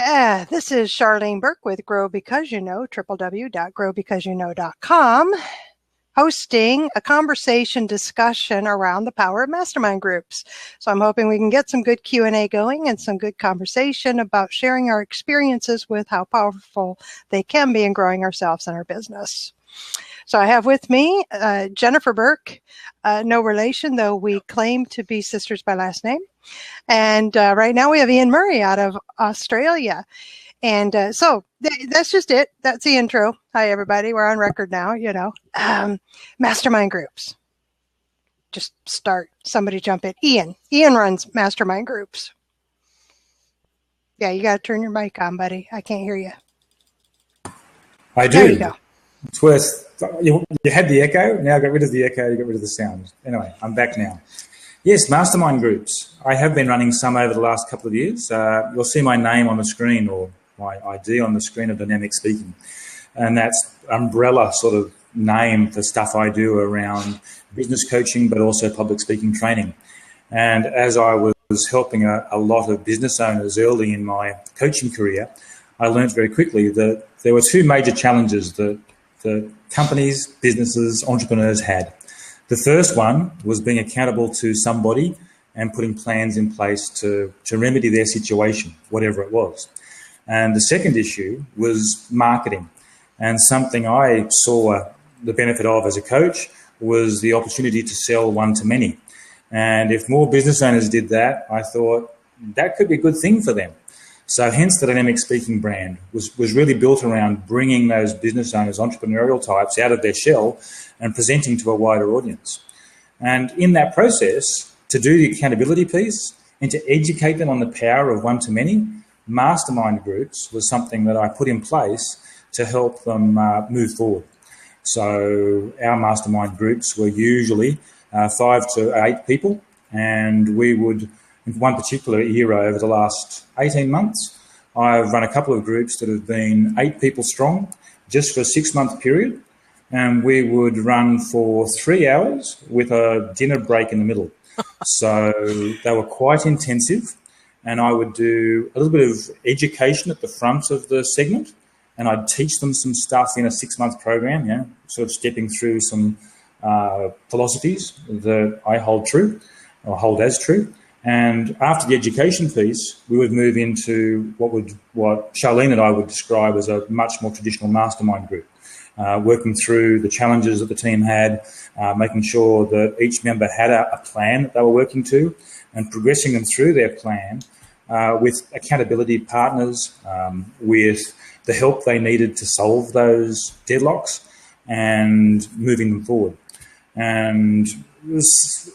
This is Charlene Burke with Grow Because You Know, www.growbecauseyouknow.com, hosting a conversation discussion around the power of mastermind groups. So I'm hoping we can get some good Q&A going and some good conversation about sharing our experiences with how powerful they can be in growing ourselves and our business. So I have with me Jennifer Burke, no relation, though we claim to be sisters by last name. And right now we have Ian Murray out of Australia. And so that's just it. That's the intro. Hi, everybody. We're on record now, you know. Mastermind groups. Just start. Somebody jump in. Ian. Ian runs mastermind groups. Yeah, you got to turn your mic on, buddy. I can't hear you. I do. There you go. It's worse. You had the echo. Now I got rid of the echo. You got rid of the sound. Anyway, I'm back now. Yes, mastermind groups. I have been running some over the last couple of years. You'll see my name on the screen, or my ID on the screen of Dynamic Speaking. And that's umbrella sort of name for stuff I do around business coaching, but also public speaking training. And as I was helping a lot of business owners early in my coaching career, I learned very quickly that there were two major challenges that companies, businesses, entrepreneurs had. The first one was being accountable to somebody and putting plans in place to remedy their situation, whatever it was. And the second issue was marketing. And something I saw the benefit of as a coach was the opportunity to sell one-to-many. And if more business owners did that, I thought that could be a good thing for them. So hence the Dynamic Speaking brand was really built around bringing those business owners, entrepreneurial types, out of their shell and presenting to a wider audience. And in that process, to do the accountability piece and to educate them on the power of one-to-many, mastermind groups was something that I put in place to help them move forward. So our mastermind groups were usually 5 to 8 people, and we would, in one particular era over the last 18 months, I've run a couple of groups that have been 8 people strong just for a 6-month period. And we would run for 3 hours with a dinner break in the middle. So they were quite intensive. And I would do a little bit of education at the front of the segment. And I'd teach them some stuff in a 6-month program, you know, sort of stepping through some philosophies that I hold true or hold as true. And after the education piece, we would move into what Charlene and I would describe as a much more traditional mastermind group, working through the challenges that the team had, making sure that each member had a plan that they were working to, and progressing them through their plan with accountability partners, with the help they needed to solve those deadlocks and moving them forward. And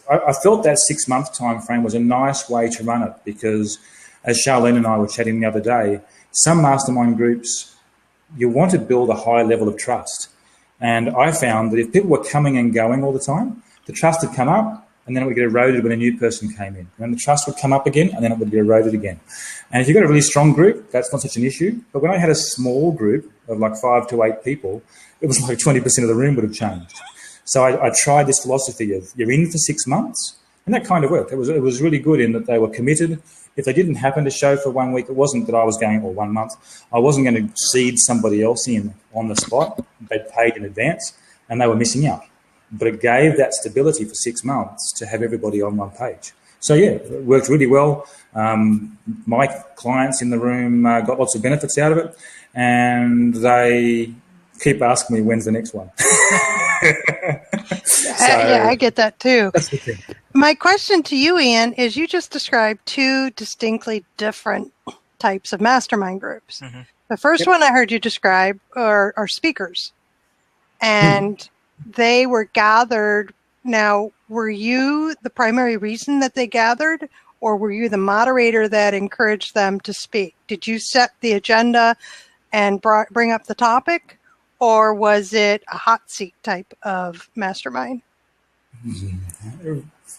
I felt that 6-month time frame was a nice way to run it because, as Charlene and I were chatting the other day, some mastermind groups, you want to build a high level of trust. And I found that if people were coming and going all the time, the trust would come up and then it would get eroded when a new person came in. And then the trust would come up again and then it would be eroded again. And if you've got a really strong group, that's not such an issue. But when I had a small group of like 5 to 8 people, it was like 20% of the room would have changed. So I tried this philosophy of you're in for 6 months, and that kind of worked. It was really good in that they were committed. If they didn't happen to show for 1 week, it wasn't that I was going, or 1 month, I wasn't going to seed somebody else in on the spot. They'd paid in advance, and they were missing out. But it gave that stability for 6 months to have everybody on one page. So, yeah, it worked really well. My clients in the room got lots of benefits out of it, and they keep asking me, when's the next one? Yeah, I get that too. That's the thing. My question to you, Ian, is you just described 2 distinctly different types of mastermind groups. Mm-hmm. The first one I heard you describe are speakers, and they were gathered. Now, were you the primary reason that they gathered, or were you the moderator that encouraged them to speak? Did you set the agenda and bring up the topic? Or was it a hot seat type of mastermind?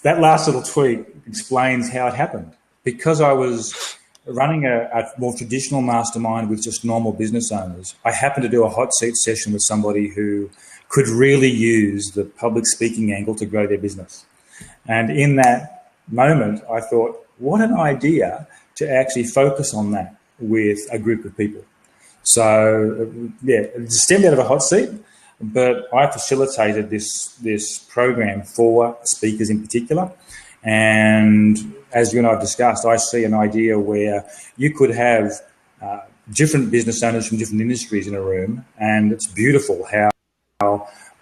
That last little tweet explains how it happened. Because I was running a more traditional mastermind with just normal business owners, I happened to do a hot seat session with somebody who could really use the public speaking angle to grow their business. And in that moment, I thought, what an idea to actually focus on that. with a group of people. So, yeah, stemmed out of a hot seat, but I facilitated this program for speakers in particular. And as you and I have discussed, I see an idea where you could have different business owners from different industries in a room, and it's beautiful how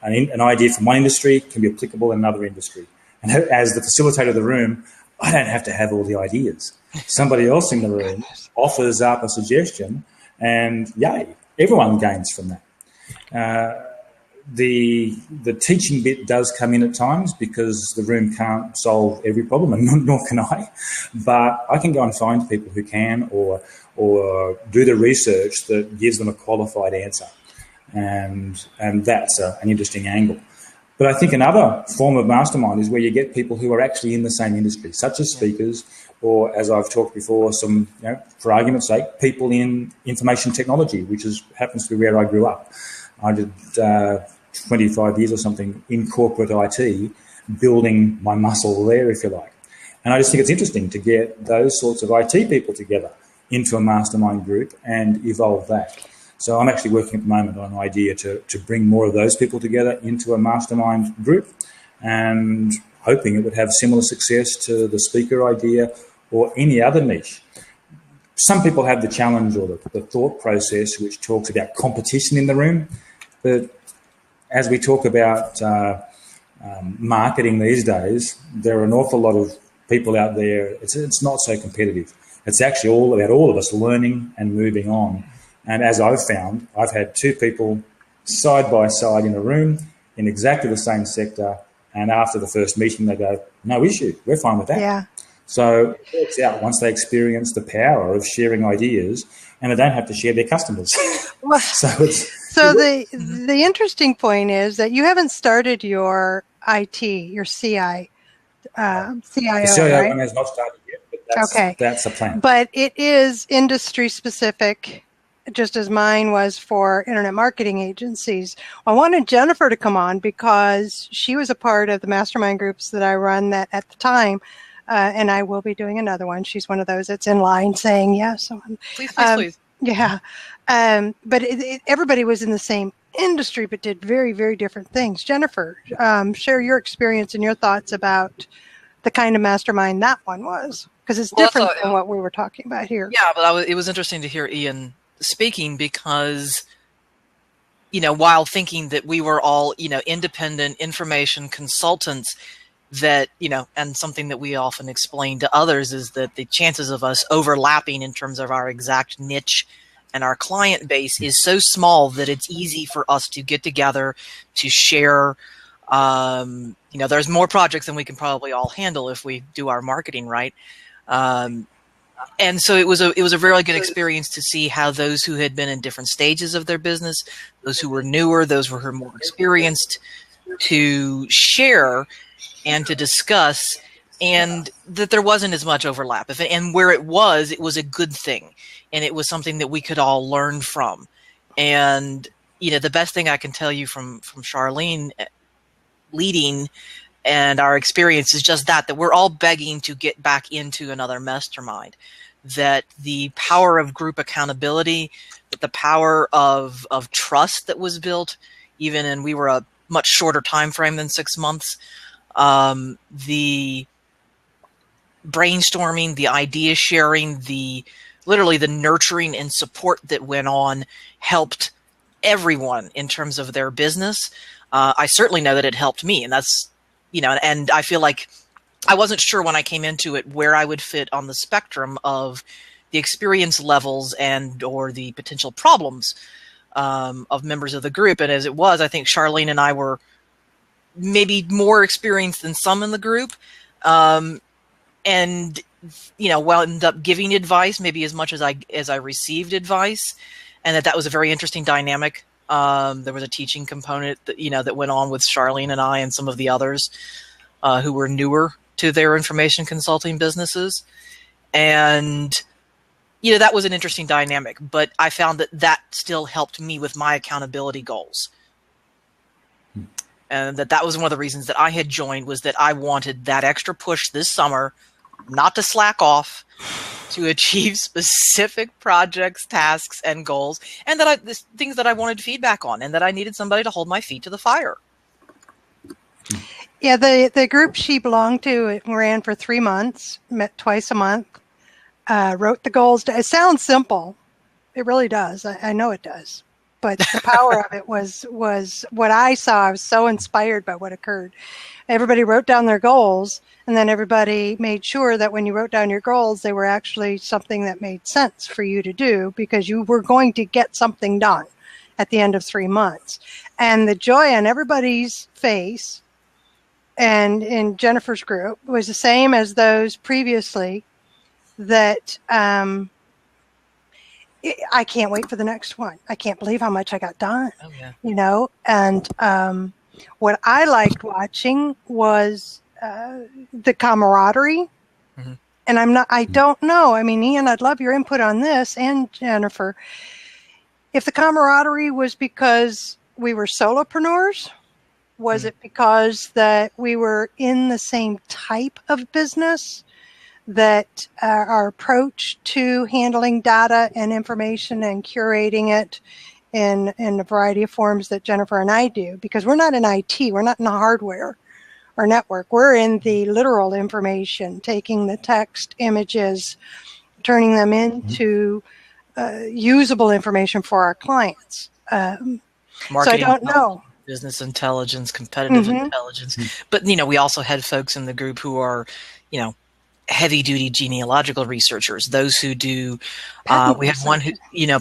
an idea from one industry can be applicable in another industry. And as the facilitator of the room, I don't have to have all the ideas. Somebody else in the room offers up a suggestion, and yay, everyone gains from that. The teaching bit does come in at times because the room can't solve every problem, and nor can I. But I can go and find people who can, or do the research that gives them a qualified answer, and that's an interesting angle. But I think another form of mastermind is where you get people who are actually in the same industry, such as speakers, or, as I've talked before, some, for argument's sake, people in information technology, which happens to be where I grew up. I did 25 years or something in corporate IT, building my muscle there, if you like. And I just think it's interesting to get those sorts of IT people together into a mastermind group and evolve that. So I'm actually working at the moment on an idea to bring more of those people together into a mastermind group, and hoping it would have similar success to the speaker idea or any other niche. Some people have the challenge or the thought process which talks about competition in the room, but as we talk about marketing these days, there are an awful lot of people out there. It's not so competitive. It's actually all about all of us learning and moving on. And as I've found, I've had two people side by side in a room in exactly the same sector, and after the first meeting they go, no issue, we're fine with that. Yeah. So it works out once they experience the power of sharing ideas, and they don't have to share their customers. Well, so the interesting point is that you haven't started your IT, your CIO, the CIO right? one has not started yet, but that's a plan. But it is industry specific, just as mine was for internet marketing agencies. I wanted Jennifer to come on because she was a part of the mastermind groups that I run that at the time, and I will be doing another one. She's one of those that's in line saying yes. Please. Yeah. But everybody was in the same industry but did very, very different things. Jennifer, share your experience and your thoughts about the kind of mastermind that one was, because it's different than what we were talking about here. Yeah, but it was interesting to hear Ian speaking because, while thinking that we were all, independent information consultants, that, and something that we often explain to others is that the chances of us overlapping in terms of our exact niche and our client base is so small that it's easy for us to get together to share. There's more projects than we can probably all handle if we do our marketing right. And so it was a really good experience to see how those who had been in different stages of their business, those who were newer, those who were more experienced, to share and to discuss, and that there wasn't as much overlap. And where it was a good thing, and it was something that we could all learn from. And the best thing I can tell you from Charlene leading and our experience is just that we're all begging to get back into another mastermind, that the power of group accountability, that the power of trust that was built, and we were a much shorter time frame than 6 months, the brainstorming, the idea sharing, literally the nurturing and support that went on helped everyone in terms of their business. I certainly know that it helped me, and that's, and I feel like I wasn't sure when I came into it where I would fit on the spectrum of the experience levels or the potential problems of members of the group. And as it was, I think Charlene and I were maybe more experienced than some in the group. Well, ended up giving advice maybe as much as I received advice, and that was a very interesting dynamic. There was a teaching component that, that went on with Charlene and I and some of the others who were newer to their information consulting businesses. And, that was an interesting dynamic, but I found that still helped me with my accountability goals. And that was one of the reasons that I had joined, was that I wanted that extra push this summer, not to slack off, to achieve specific projects, tasks, and goals, and things that I wanted feedback on, and that I needed somebody to hold my feet to the fire. Yeah, the group she belonged to, it ran for 3 months, met twice a month, wrote the goals. It sounds simple. It really does. I know it does. But the power of it was what I saw. I was so inspired by what occurred. Everybody wrote down their goals, and then everybody made sure that when you wrote down your goals, they were actually something that made sense for you to do, because you were going to get something done at the end of 3 months. And the joy on everybody's face, and in Jennifer's group, was the same as those previously, that I can't wait for the next one. I can't believe how much I got done. Oh, yeah. You know, and what I liked watching was the camaraderie. Mm-hmm. And I don't know. I mean, Ian, I'd love your input on this, and Jennifer. If the camaraderie was because we were solopreneurs, was it because that we were in the same type of business, that our approach to handling data and information and curating it in a variety of forms that Jennifer and I do? Because we're not in IT, we're not in the hardware or network, we're in the literal information, taking the text, images, turning them into usable information for our clients. So I don't know. Business intelligence, competitive intelligence. But, we also had folks in the group who are, heavy duty genealogical researchers, those who do, we had one who,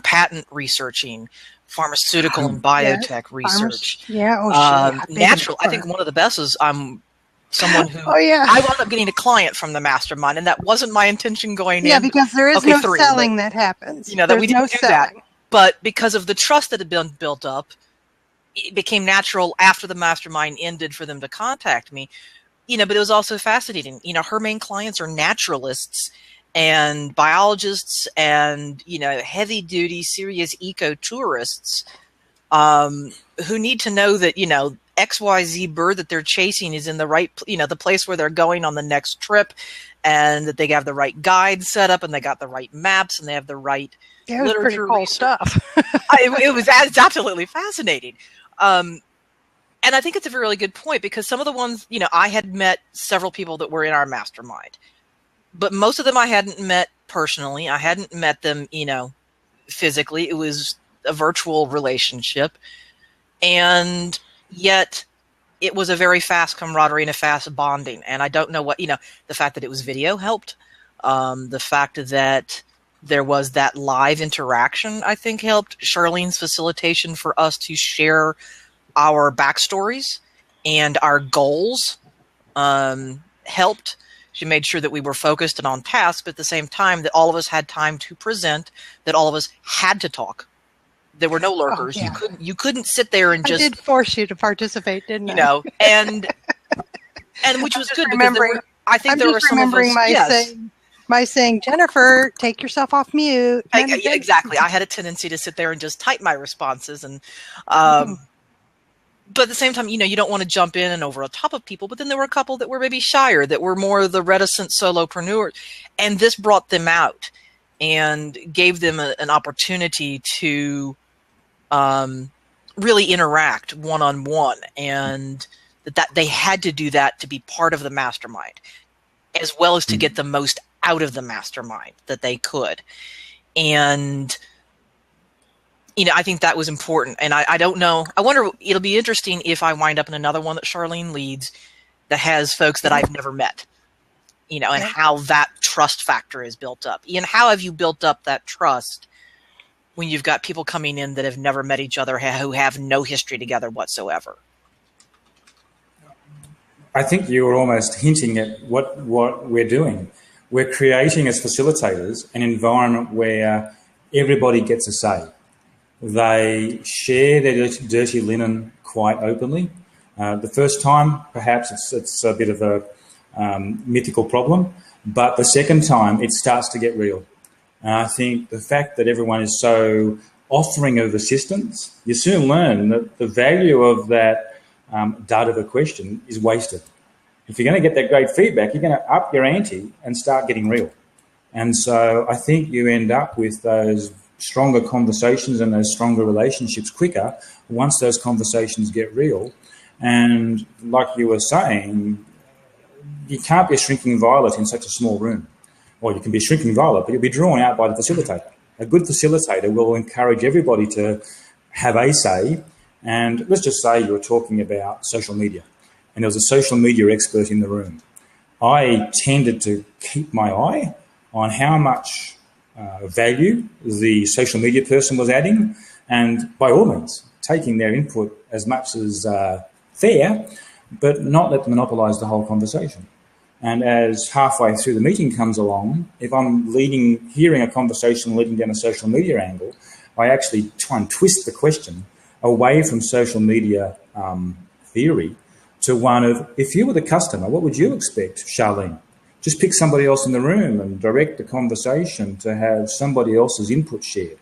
patent researching, pharmaceutical and biotech research. Natural. I think one of the best is someone who, I wound up getting a client from the mastermind, and that wasn't my intention going in. Yeah, because there is no selling that happens. That we didn't do that. But because of the trust that had been built up, it became natural after the mastermind ended for them to contact me, but it was also fascinating. Her main clients are naturalists and biologists and, heavy duty, serious eco-tourists who need to know that, XYZ bird that they're chasing is in the right, the place where they're going on the next trip, and that they have the right guide set up, and they got the right maps, and they have the right literature cool stuff. It's absolutely fascinating. And I think it's a really good point, because some of the ones, I had met several people that were in our mastermind, but most of them I hadn't met personally. I hadn't met them, physically. It was a virtual relationship. And yet it was a very fast camaraderie and a fast bonding. And I don't know what, the fact that it was video helped. The fact that there was that live interaction, I think, helped. Charlene's facilitation for us to share our backstories and our goals helped. She made sure that we were focused and on task, but at the same time that all of us had time to present, that all of us had to talk. There were no lurkers. You couldn't sit there and just... I did force you to participate, didn't I? And which was good, because I think there were some of us... My saying, Jennifer, take yourself off mute. Exactly. I had a tendency to sit there and just type my responses. And but at the same time, you don't want to jump in and over on top of people. But then there were a couple that were maybe shyer, that were more the reticent solopreneurs. And this brought them out and gave them an opportunity to really interact one-on-one. And that they had to do that to be part of the mastermind, as well as to get the most out of the mastermind that they could. And, I think that was important. And I don't know. I wonder, it'll be interesting if I wind up in another one that Charlene leads that has folks that I've never met, and how that trust factor is built up. Ian, how have you built up that trust when you've got people coming in that have never met each other, who have no history together whatsoever? I think you were almost hinting at what we're doing. We're creating, as facilitators, an environment where everybody gets a say. They share their dirty linen quite openly. The first time, perhaps it's a bit of a mythical problem, but the second time it starts to get real. And I think the fact that everyone is so offering of assistance, you soon learn that the value of that dart of a question is wasted. If you're going to get that great feedback, you're going to up your ante and start getting real. And so I think you end up with those stronger conversations and those stronger relationships quicker once those conversations get real. And like you were saying, you can't be a shrinking violet in such a small room. Or you can be a shrinking violet, but you'll be drawn out by the facilitator. A good facilitator will encourage everybody to have a say. And let's just say you were talking about social media, and there was a social media expert in the room. I tended to keep my eye on how much value the social media person was adding, and by all means, taking their input as much as fair, but not let them monopolise the whole conversation. And as halfway through the meeting comes along, if I'm hearing a conversation leading down a social media angle, I actually try and twist the question away from social media theory to one of, if you were the customer, what would you expect, Charlene? Just pick somebody else in the room and direct the conversation to have somebody else's input shared.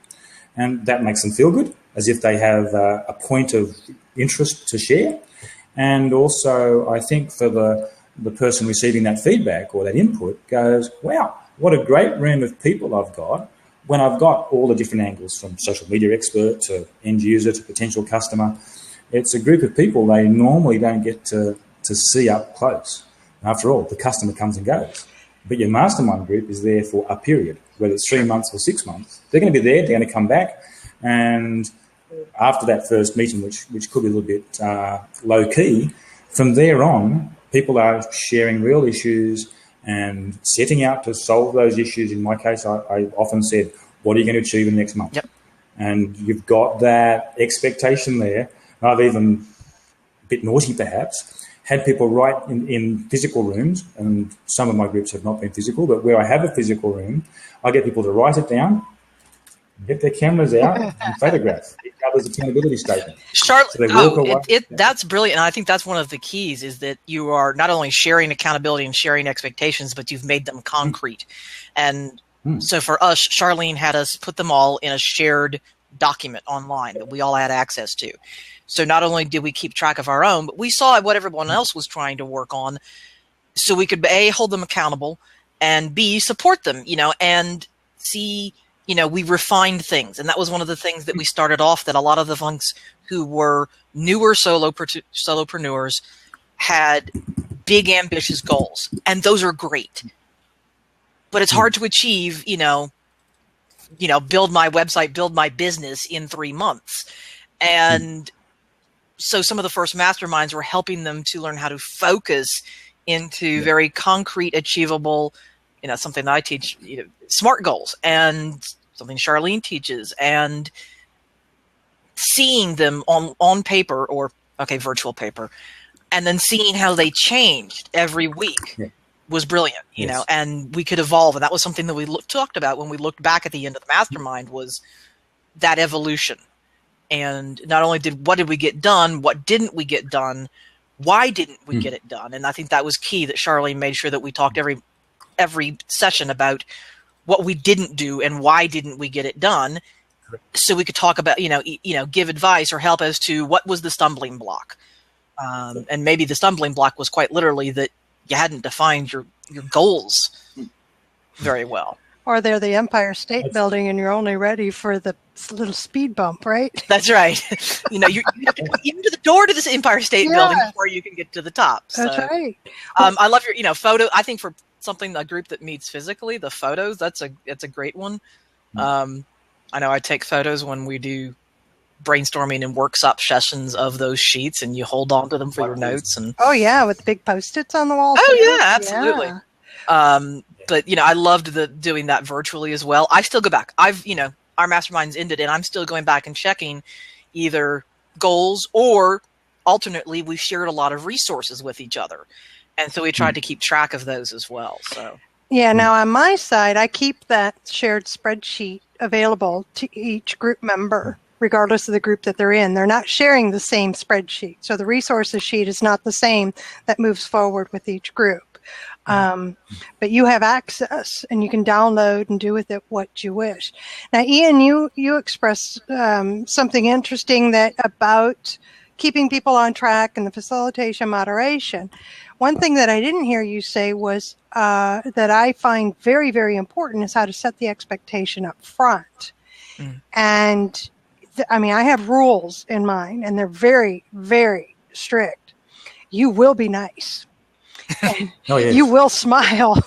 And that makes them feel good, as if they have a point of interest to share. And also, I think for the person receiving that feedback or that input goes, wow, what a great room of people I've got when I've got all the different angles, from social media expert to end user to potential customer. It's a group of people they normally don't get to see up close. After all, the customer comes and goes. But your mastermind group is there for a period, whether it's 3 months or 6 months. They're going to be there, they're going to come back. And after that first meeting, which could be a little bit low-key, from there on, people are sharing real issues and setting out to solve those issues. In my case, I often said, what are you going to achieve in the next month? Yep. And you've got that expectation there. I've even, a bit naughty perhaps, had people write in physical rooms, and some of my groups have not been physical, but where I have a physical room, I get people to write it down, get their cameras out and photograph each other's accountability statement. Charlotte, that's brilliant. And I think that's one of the keys, is that you are not only sharing accountability and sharing expectations, but you've made them concrete. And so for us, Charlene had us put them all in a shared document online that we all had access to. So not only did we keep track of our own, but we saw what everyone else was trying to work on, so we could A, hold them accountable, and B, support them, and C, we refined things. And that was one of the things that we started off, that a lot of the folks who were newer solopreneurs had big, ambitious goals. And those are great. But it's hard to achieve, build my website, build my business in 3 months. And so some of the first masterminds were helping them to learn how to focus into very concrete, achievable, something that I teach, SMART goals, and something Charlene teaches, and seeing them on paper, or virtual paper, and then seeing how they changed every week was brilliant, and we could evolve. And that was something that we talked about when we looked back at the end of the mastermind, was that evolution. And not only what did we get done, what didn't we get done, why didn't we get it done? And I think that was key, that Charlene made sure that we talked every session about what we didn't do and why didn't we get it done, so we could talk about, give advice or help as to what was the stumbling block. And maybe the stumbling block was quite literally that you hadn't defined your goals very well. Or they're the Empire State Building and you're only ready for the little speed bump, right? That's right. You have to go into the door to this Empire State Building before you can get to the top. So, that's right. I love your, photo. I think for a group that meets physically, the photos, it's a great one. I know I take photos when we do brainstorming and workshop sessions of those sheets, and you hold on to them for your notes. And with big Post-its on the wall. Oh yeah, absolutely. Yeah. But I loved doing that virtually as well. I still go back. Our masterminds ended, and I'm still going back and checking either goals, or alternately, we shared a lot of resources with each other. And so we tried to keep track of those as well. So now on my side, I keep that shared spreadsheet available to each group member, regardless of the group that they're in. They're not sharing the same spreadsheet. So the resources sheet is not the same that moves forward with each group. But you have access, and you can download and do with it what you wish. Now, Ian, you expressed something interesting about keeping people on track and the facilitation moderation. One thing that I didn't hear you say was that I find very, very important is how to set the expectation up front. And I mean, I have rules in mind, and they're very, very strict. You will be nice. Oh, yes. You will smile.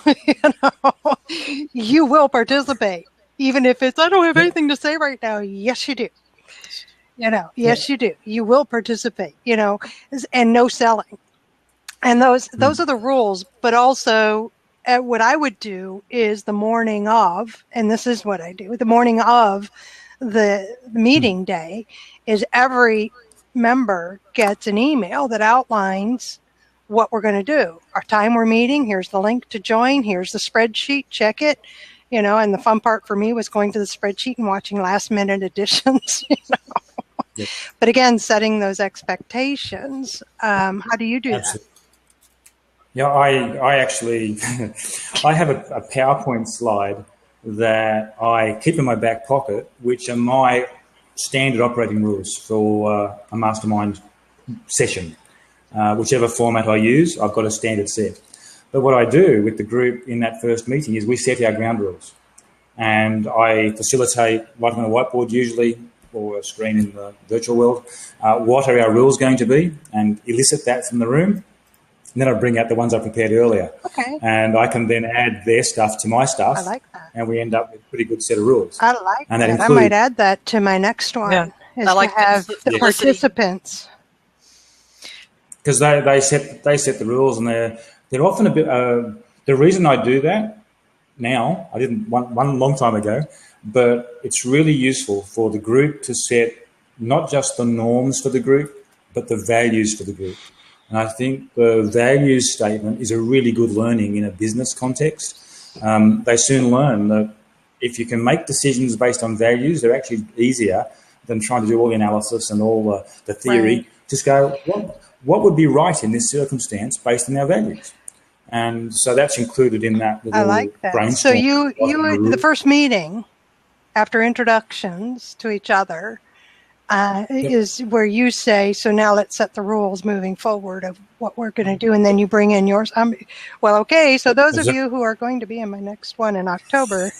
You will participate, even if it's, I don't have anything to say right now. Yes, you do. Yes, you do. You will participate, and no selling. And those are the rules. But also, what I would do is the morning of, and this is what I do, the morning of the meeting day, is every member gets an email that outlines what we're going to do. Our time we're meeting, here's the link to join, here's the spreadsheet, check it. And the fun part for me was going to the spreadsheet and watching last minute additions. Yep. But again, setting those expectations. How do you do that? Yeah, I actually, I have a PowerPoint slide that I keep in my back pocket, which are my standard operating rules for a mastermind session. Whichever format I use, I've got a standard set. But what I do with the group in that first meeting is we set our ground rules. And I facilitate, writing on a whiteboard usually, or a screen in the virtual world, what are our rules going to be, and elicit that from the room. And then I bring out the ones I prepared earlier. Okay. And I can then add their stuff to my stuff. I like that. And we end up with a pretty good set of rules. I like and that. Includes, I might add that to my next one. Yeah. I like to have the participants. Because they set the rules, and they're often a bit. The reason I do that now, I didn't one long time ago, but it's really useful for the group to set not just the norms for the group, but the values for the group. And I think the values statement is a really good learning in a business context. They soon learn that if you can make decisions based on values, they're actually easier than trying to do all the analysis and all the theory. Right. Just go, what would be right in this circumstance based on our values? And so that's included in that little brainstorm. So you the first meeting after introductions to each other is where you say, so now let's set the rules moving forward of what we're going to do, and then you bring in yours. Okay, so those of you who are going to be in my next one in October,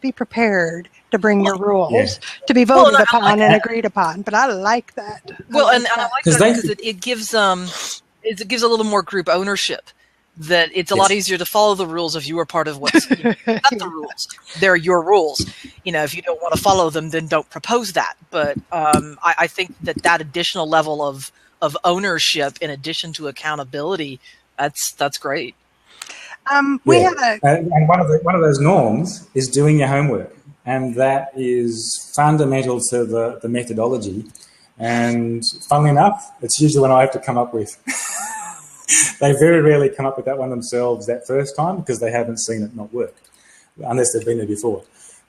be prepared to bring your rules to be voted upon and agreed upon. But I like that. Well, and I like that because it gives a little more group ownership. That it's a lot easier to follow the rules if you are part of what's not the rules. They're your rules. If you don't want to follow them, then don't propose that. But I think that additional level of ownership in addition to accountability, that's great. We have and one of those norms is doing your homework, and that is fundamental to the methodology. And funnily enough, it's usually when I have to come up with. They very rarely come up with that one themselves that first time because they haven't seen it not work, unless they've been there before.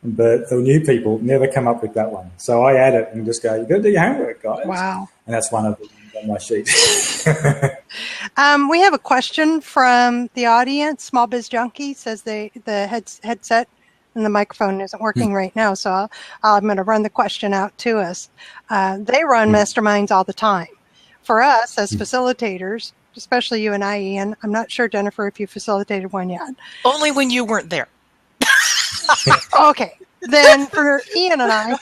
But the new people never come up with that one. So I add it and just go, you've got to do your homework, guys. Wow. And that's one of them on my sheet. We have a question from the audience. Small Biz Junkie says the headset and the microphone isn't working right now. So I'm going to run the question out to us. They run masterminds all the time. For us as facilitators, especially you and I, Ian. I'm not sure, Jennifer, if you facilitated one yet. Only when you weren't there. Okay. Then for Ian and I.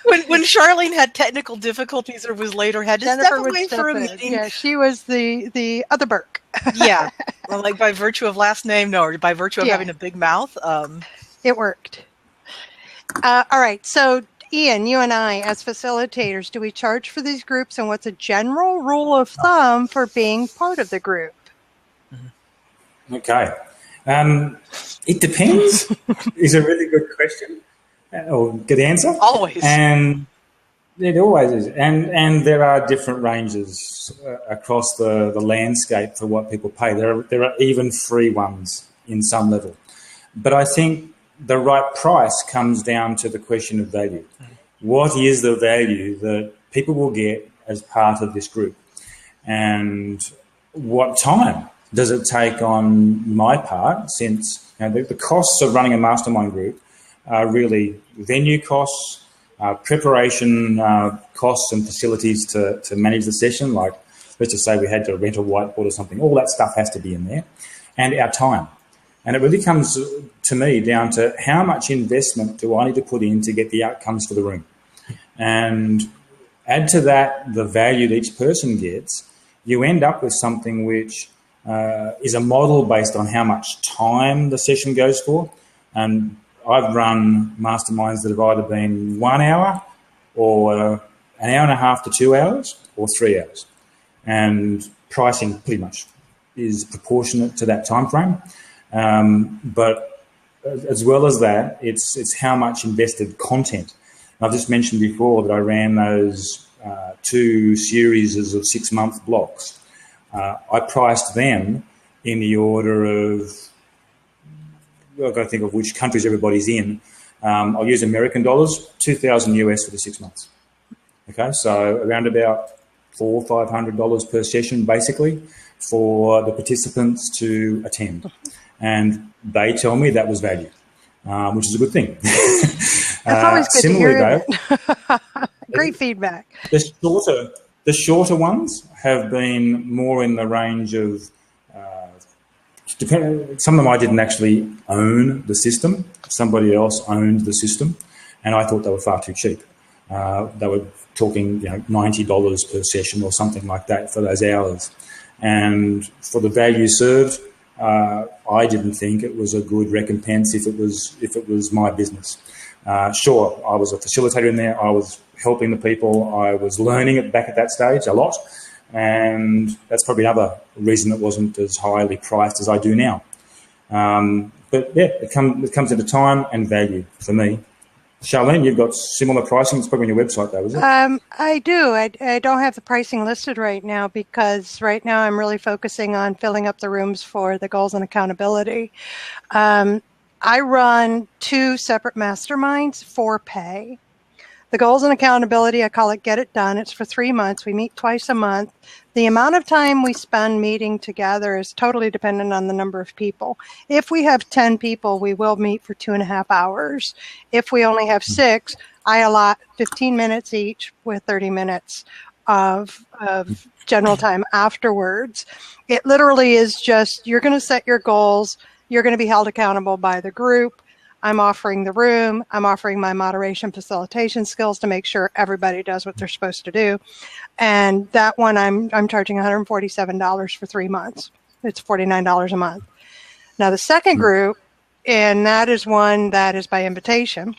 when Charlene had technical difficulties or was later had to Jennifer step away for a meeting. Yeah, she was the other Burke. Yeah. Well, like by virtue of last name, or by virtue of having a big mouth. It worked. All right. So, Ian, you and I, as facilitators, do we charge for these groups, and what's a general rule of thumb for being part of the group? Okay. It depends is a really good question, or good answer. Always. And it always is. And there are different ranges across the landscape for what people pay. There are even free ones in some level. But I think the right price comes down to the question of value. What is the value that people will get as part of this group? And what time does it take on my part, since the costs of running a mastermind group are really venue costs, preparation costs and facilities to manage the session, like let's just say we had to rent a whiteboard or something. All that stuff has to be in there, and our time. And it really comes to me down to how much investment do I need to put in to get the outcomes for the room, and add to that the value that each person gets. You end up with something which is a model based on how much time the session goes for. And I've run masterminds that have either been 1 hour or an hour and a half to 2 hours or 3 hours. And pricing pretty much is proportionate to that time frame. But as well as that, it's how much invested content. And I've just mentioned before that I ran those 2 series of 6-month blocks. I priced them in the order of, I've got to think of which countries everybody's in. I'll use American dollars, $2,000 US for the 6 months. Okay, so around about $400 or $500 per session, basically, for the participants to attend. And they tell me that was value, which is a good thing. That's always good similarly, to hear. Great feedback. The shorter ones have been more in the range of, some of them I didn't actually own the system. Somebody else owned the system, and I thought they were far too cheap. They were talking, $90 per session or something like that for those hours. And for the value served, I didn't think it was a good recompense if it was my business. Sure, I was a facilitator in there. I was helping the people. I was learning it back at that stage a lot. And that's probably another reason it wasn't as highly priced as I do now. But yeah, it comes into time and value for me. Charlene, you've got similar pricing. It's probably on your website though, is it? I do. I don't have the pricing listed right now because right now I'm really focusing on filling up the rooms for the goals and accountability. I run 2 separate masterminds for pay. The goals and accountability, I call it Get It Done. It's for 3 months. We meet twice a month. The amount of time we spend meeting together is totally dependent on the number of people. If we have 10 people, we will meet for 2.5 hours. If we only have 6, I allot 15 minutes each with 30 minutes of general time afterwards. It literally is just, you're going to set your goals. You're going to be held accountable by the group. I'm offering the room. I'm offering my moderation facilitation skills to make sure everybody does what they're supposed to do. And that one, I'm charging $147 for 3 months. It's $49 a month. Now the second group, and that is one that is by invitation,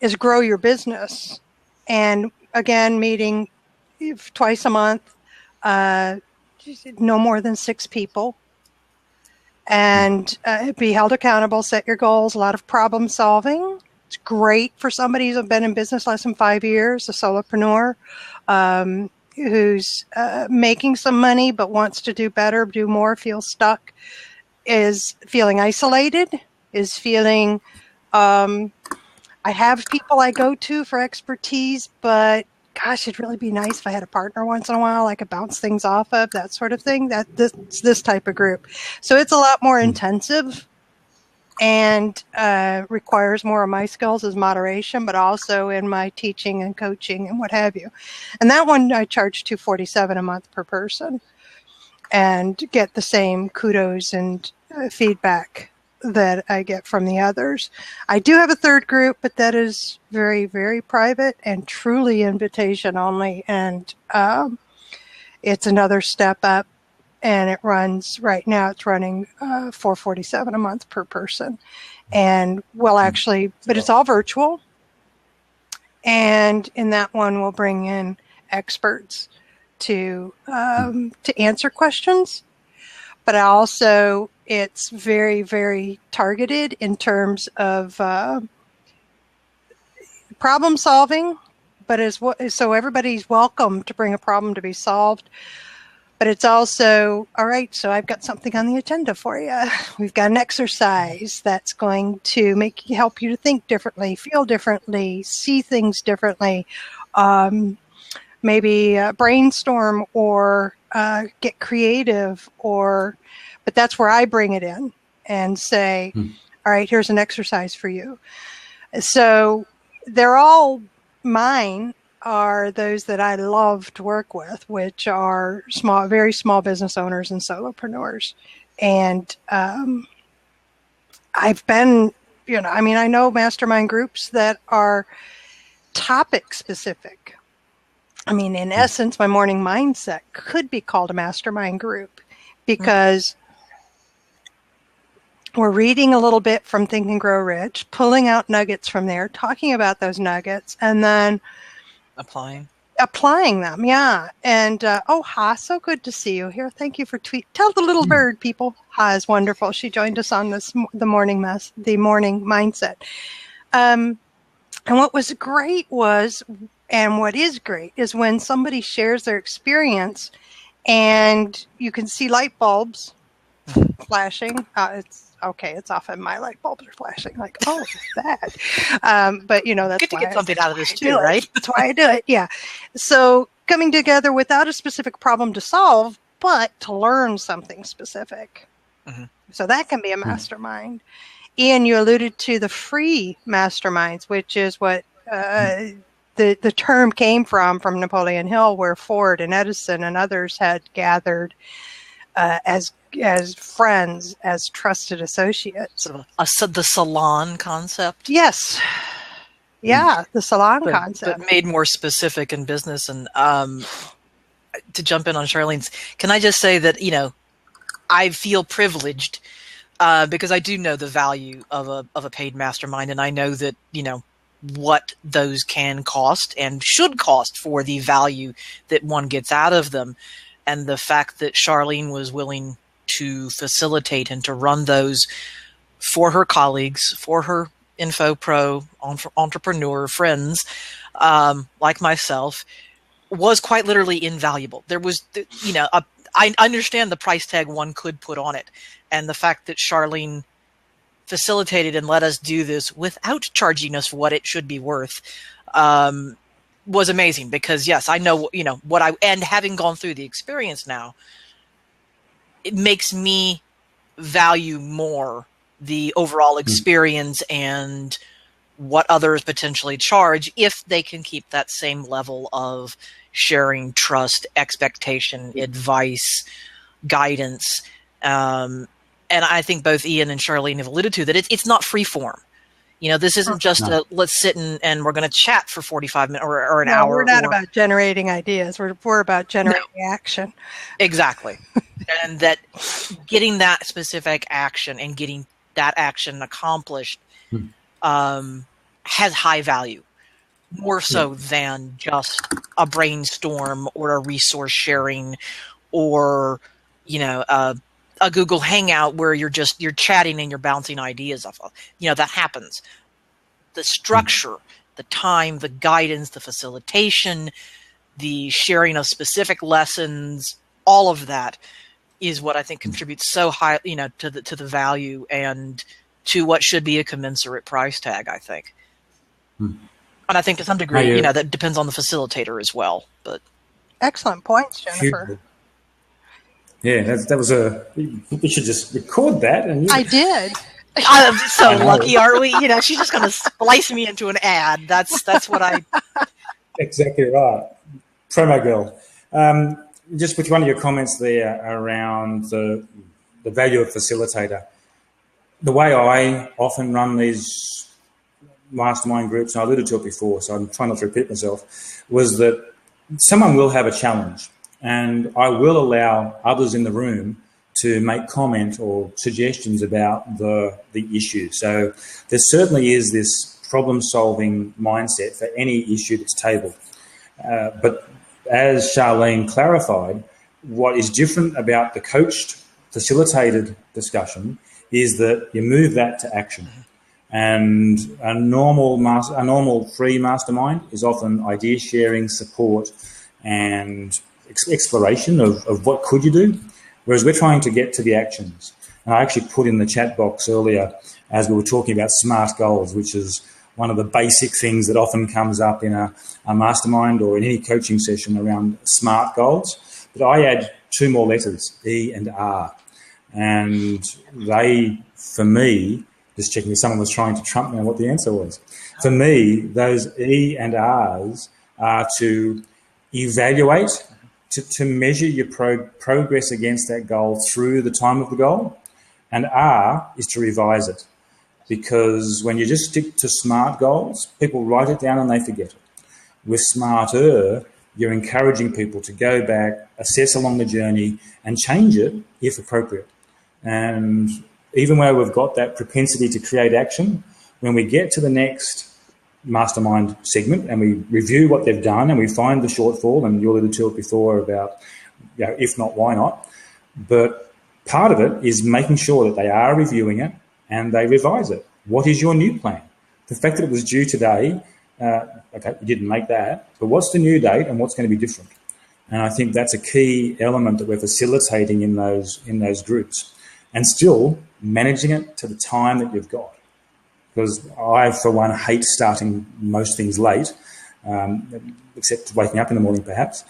is Grow Your Business. And again, meeting twice a month, no more than 6 people. And be held accountable, set your goals, a lot of problem solving. It's great for somebody who's been in business less than 5 years, a solopreneur who's making some money but wants to do better, do more, feels stuck, is feeling isolated, is feeling, I have people I go to for expertise, but gosh, it'd really be nice if I had a partner once in a while I could bounce things off of, that sort of thing. This type of group. So it's a lot more intensive and requires more of my skills as moderation, but also in my teaching and coaching and what have you. And that one I charge $247 a month per person and get the same kudos and feedback that I get from the others. I do have a third group, but that is very, very private and truly invitation only. And it's another step up, and it runs right now. It's running $447 a month per person, and actually, but it's all virtual. And in that one, we'll bring in experts to answer questions, but also it's very, very targeted in terms of problem solving, but so everybody's welcome to bring a problem to be solved. But it's also, all right, so I've got something on the agenda for you. We've got an exercise that's going to help you to think differently, feel differently, see things differently, maybe brainstorm or get creative but that's where I bring it in and say, all right, here's an exercise for you. So they're all mine are those that I love to work with, which are very small business owners and solopreneurs. And I've been, I know mastermind groups that are topic specific. I mean, in essence, my morning mindset could be called a mastermind group because we're reading a little bit from Think and Grow Rich, pulling out nuggets from there, talking about those nuggets, and then applying them. Yeah. And Ha, so good to see you here. Thank you for Tell the little bird, people. Ha is wonderful. She joined us on the morning mindset. And what was great and what is great is when somebody shares their experience and you can see light bulbs flashing. It's often my light bulbs are flashing like, oh, that. But, that's good to get something out of this too, right? That's why I do it. Yeah. So coming together without a specific problem to solve, but to learn something specific. Mm-hmm. So that can be a mastermind. Ian, you alluded to the free masterminds, which is what the term came from Napoleon Hill, where Ford and Edison and others had gathered as friends, as trusted associates. Sort of the salon concept? Yes. Yeah, the salon concept. But made more specific in business. And to jump in on Charlene's, can I just say that, I feel privileged because I do know the value of a paid mastermind, and I know that, what those can cost and should cost for the value that one gets out of them. And the fact that Charlene was willing to facilitate and to run those for her colleagues, for her info pro entrepreneur friends like myself, was quite literally invaluable. There was, I understand the price tag one could put on it. And the fact that Charlene facilitated and let us do this without charging us what it should be worth was amazing, because yes, I know, and having gone through the experience now, it makes me value more the overall experience and what others potentially charge if they can keep that same level of sharing, trust, expectation, advice, guidance. And I think both Ian and Charlene have alluded to that it's not free form. This isn't just let's sit and we're going to chat for 45 minutes or an hour. We're not about generating ideas. We're about generating action. Exactly. And that getting that specific action and getting that action accomplished has high value, more so than just a brainstorm or a resource sharing or, a Google Hangout where you're chatting and you're bouncing ideas off of. That happens. The structure, the time, the guidance, the facilitation, the sharing of specific lessons, all of that is what I think contributes so high, to the value and to what should be a commensurate price tag, I think. And I think to some degree, that depends on the facilitator as well. But excellent points, Jennifer. Yeah, that was we should just record that. I did. I'm so lucky, aren't we? She's just going to splice me into an ad. That's what I. Exactly right. Promo girl. Just with one of your comments there around the value of facilitator. The way I often run these mastermind groups, and I alluded to it before, so I'm trying not to repeat myself, was that someone will have a challenge. And I will allow others in the room to make comment or suggestions about the issue. So there certainly is this problem-solving mindset for any issue that's tabled. But as Charlene clarified, what is different about the coached, facilitated discussion is that you move that to action. And a normal free mastermind is often idea sharing, support, and exploration of what could you do, whereas we're trying to get to the actions. And I actually put in the chat box earlier as we were talking about SMART goals, which is one of the basic things that often comes up in a mastermind or in any coaching session around SMART goals. But I add 2 more letters, E and R. And they, for me, Just checking if someone was trying to trump me on what the answer was. For me, those E and R's are to evaluate, to measure your progress against that goal through the time of the goal. And R is to revise it. Because when you just stick to SMART goals, people write it down and they forget it. With SMARTer, you're encouraging people to go back, assess along the journey, and change it if appropriate. And even where we've got that propensity to create action, when we get to the next mastermind segment and we review what they've done and we find the shortfall, and you alluded to it before about, if not, why not? But part of it is making sure that they are reviewing it and they revise it. What is your new plan? The fact that it was due today, okay, you didn't make that, but what's the new date and what's going to be different? And I think that's a key element that we're facilitating in those groups, and still managing it to the time that you've got. Because I, for one, hate starting most things late, except waking up in the morning perhaps.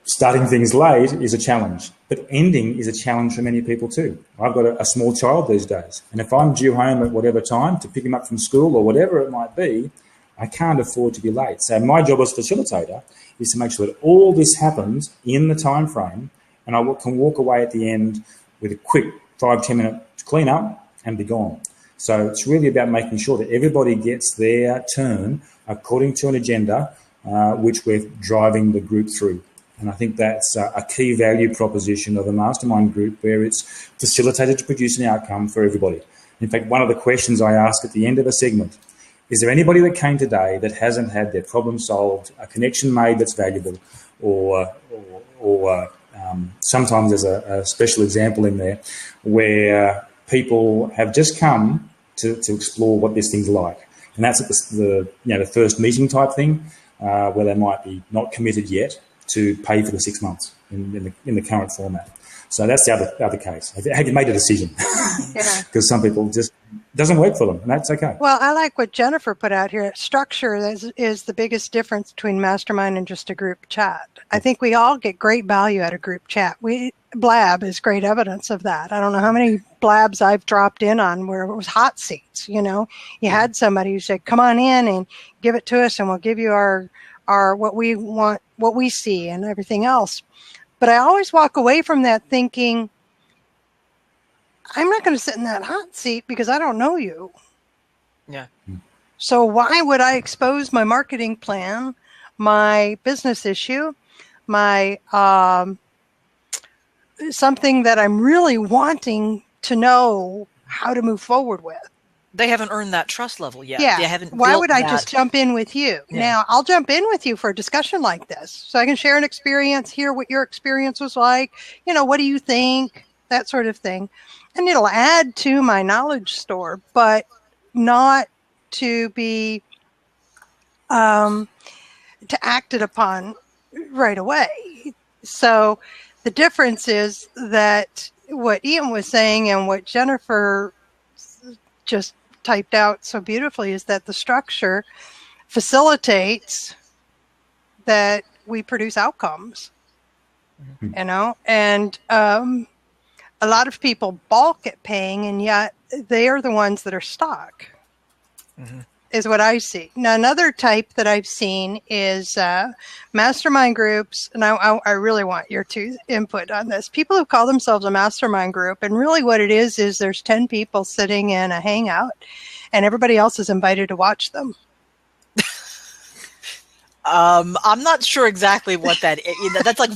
Starting things late is a challenge, but ending is a challenge for many people too. I've got a small child these days, and if I'm due home at whatever time to pick him up from school or whatever it might be, I can't afford to be late. So my job as facilitator is to make sure that all this happens in the time frame, and I can walk away at the end with a quick 5-10 minute clean up and be gone. So it's really about making sure that everybody gets their turn according to an agenda, which we're driving the group through. And I think that's a key value proposition of a mastermind group, where it's facilitated to produce an outcome for everybody. In fact, one of the questions I ask at the end of a segment, is there anybody that came today that hasn't had their problem solved, a connection made that's valuable, or sometimes there's a special example in there where people have just come to explore what this thing's like. And that's at the first meeting type thing, where they might be not committed yet to pay for the 6 months in the current format. So that's the other case. Have you made a decision? Yeah. Because some people just doesn't work for them, and that's okay. Well, I like what Jennifer put out here. Structure is the biggest difference between mastermind and just a group chat. I think we all get great value out of group chat. Blab is great evidence of that. I don't know how many blabs I've dropped in on where it was hot seats. You had somebody who said, "Come on in and give it to us, and we'll give you our what we want, what we see, and everything else." But I always walk away from that thinking, I'm not going to sit in that hot seat because I don't know you. Yeah. So why would I expose my marketing plan, my business issue, my something that I'm really wanting to know how to move forward with? They haven't earned that trust level yet. Yeah. They haven't. Why would I just jump in with you? Yeah. Now, I'll jump in with you for a discussion like this, so I can share an experience, hear what your experience was like. What do you think? That sort of thing. And it'll add to my knowledge store, but not to be to acted upon right away. So the difference is that what Ian was saying and what Jennifer just typed out so beautifully is that the structure facilitates that we produce outcomes, and a lot of people balk at paying, and yet they are the ones that are stuck, is what I see. Now, another type that I've seen is mastermind groups, and I really want your two input on this. People who call themselves a mastermind group, and really what it is there's 10 people sitting in a hangout, and everybody else is invited to watch them. I'm not sure exactly what that is. That's like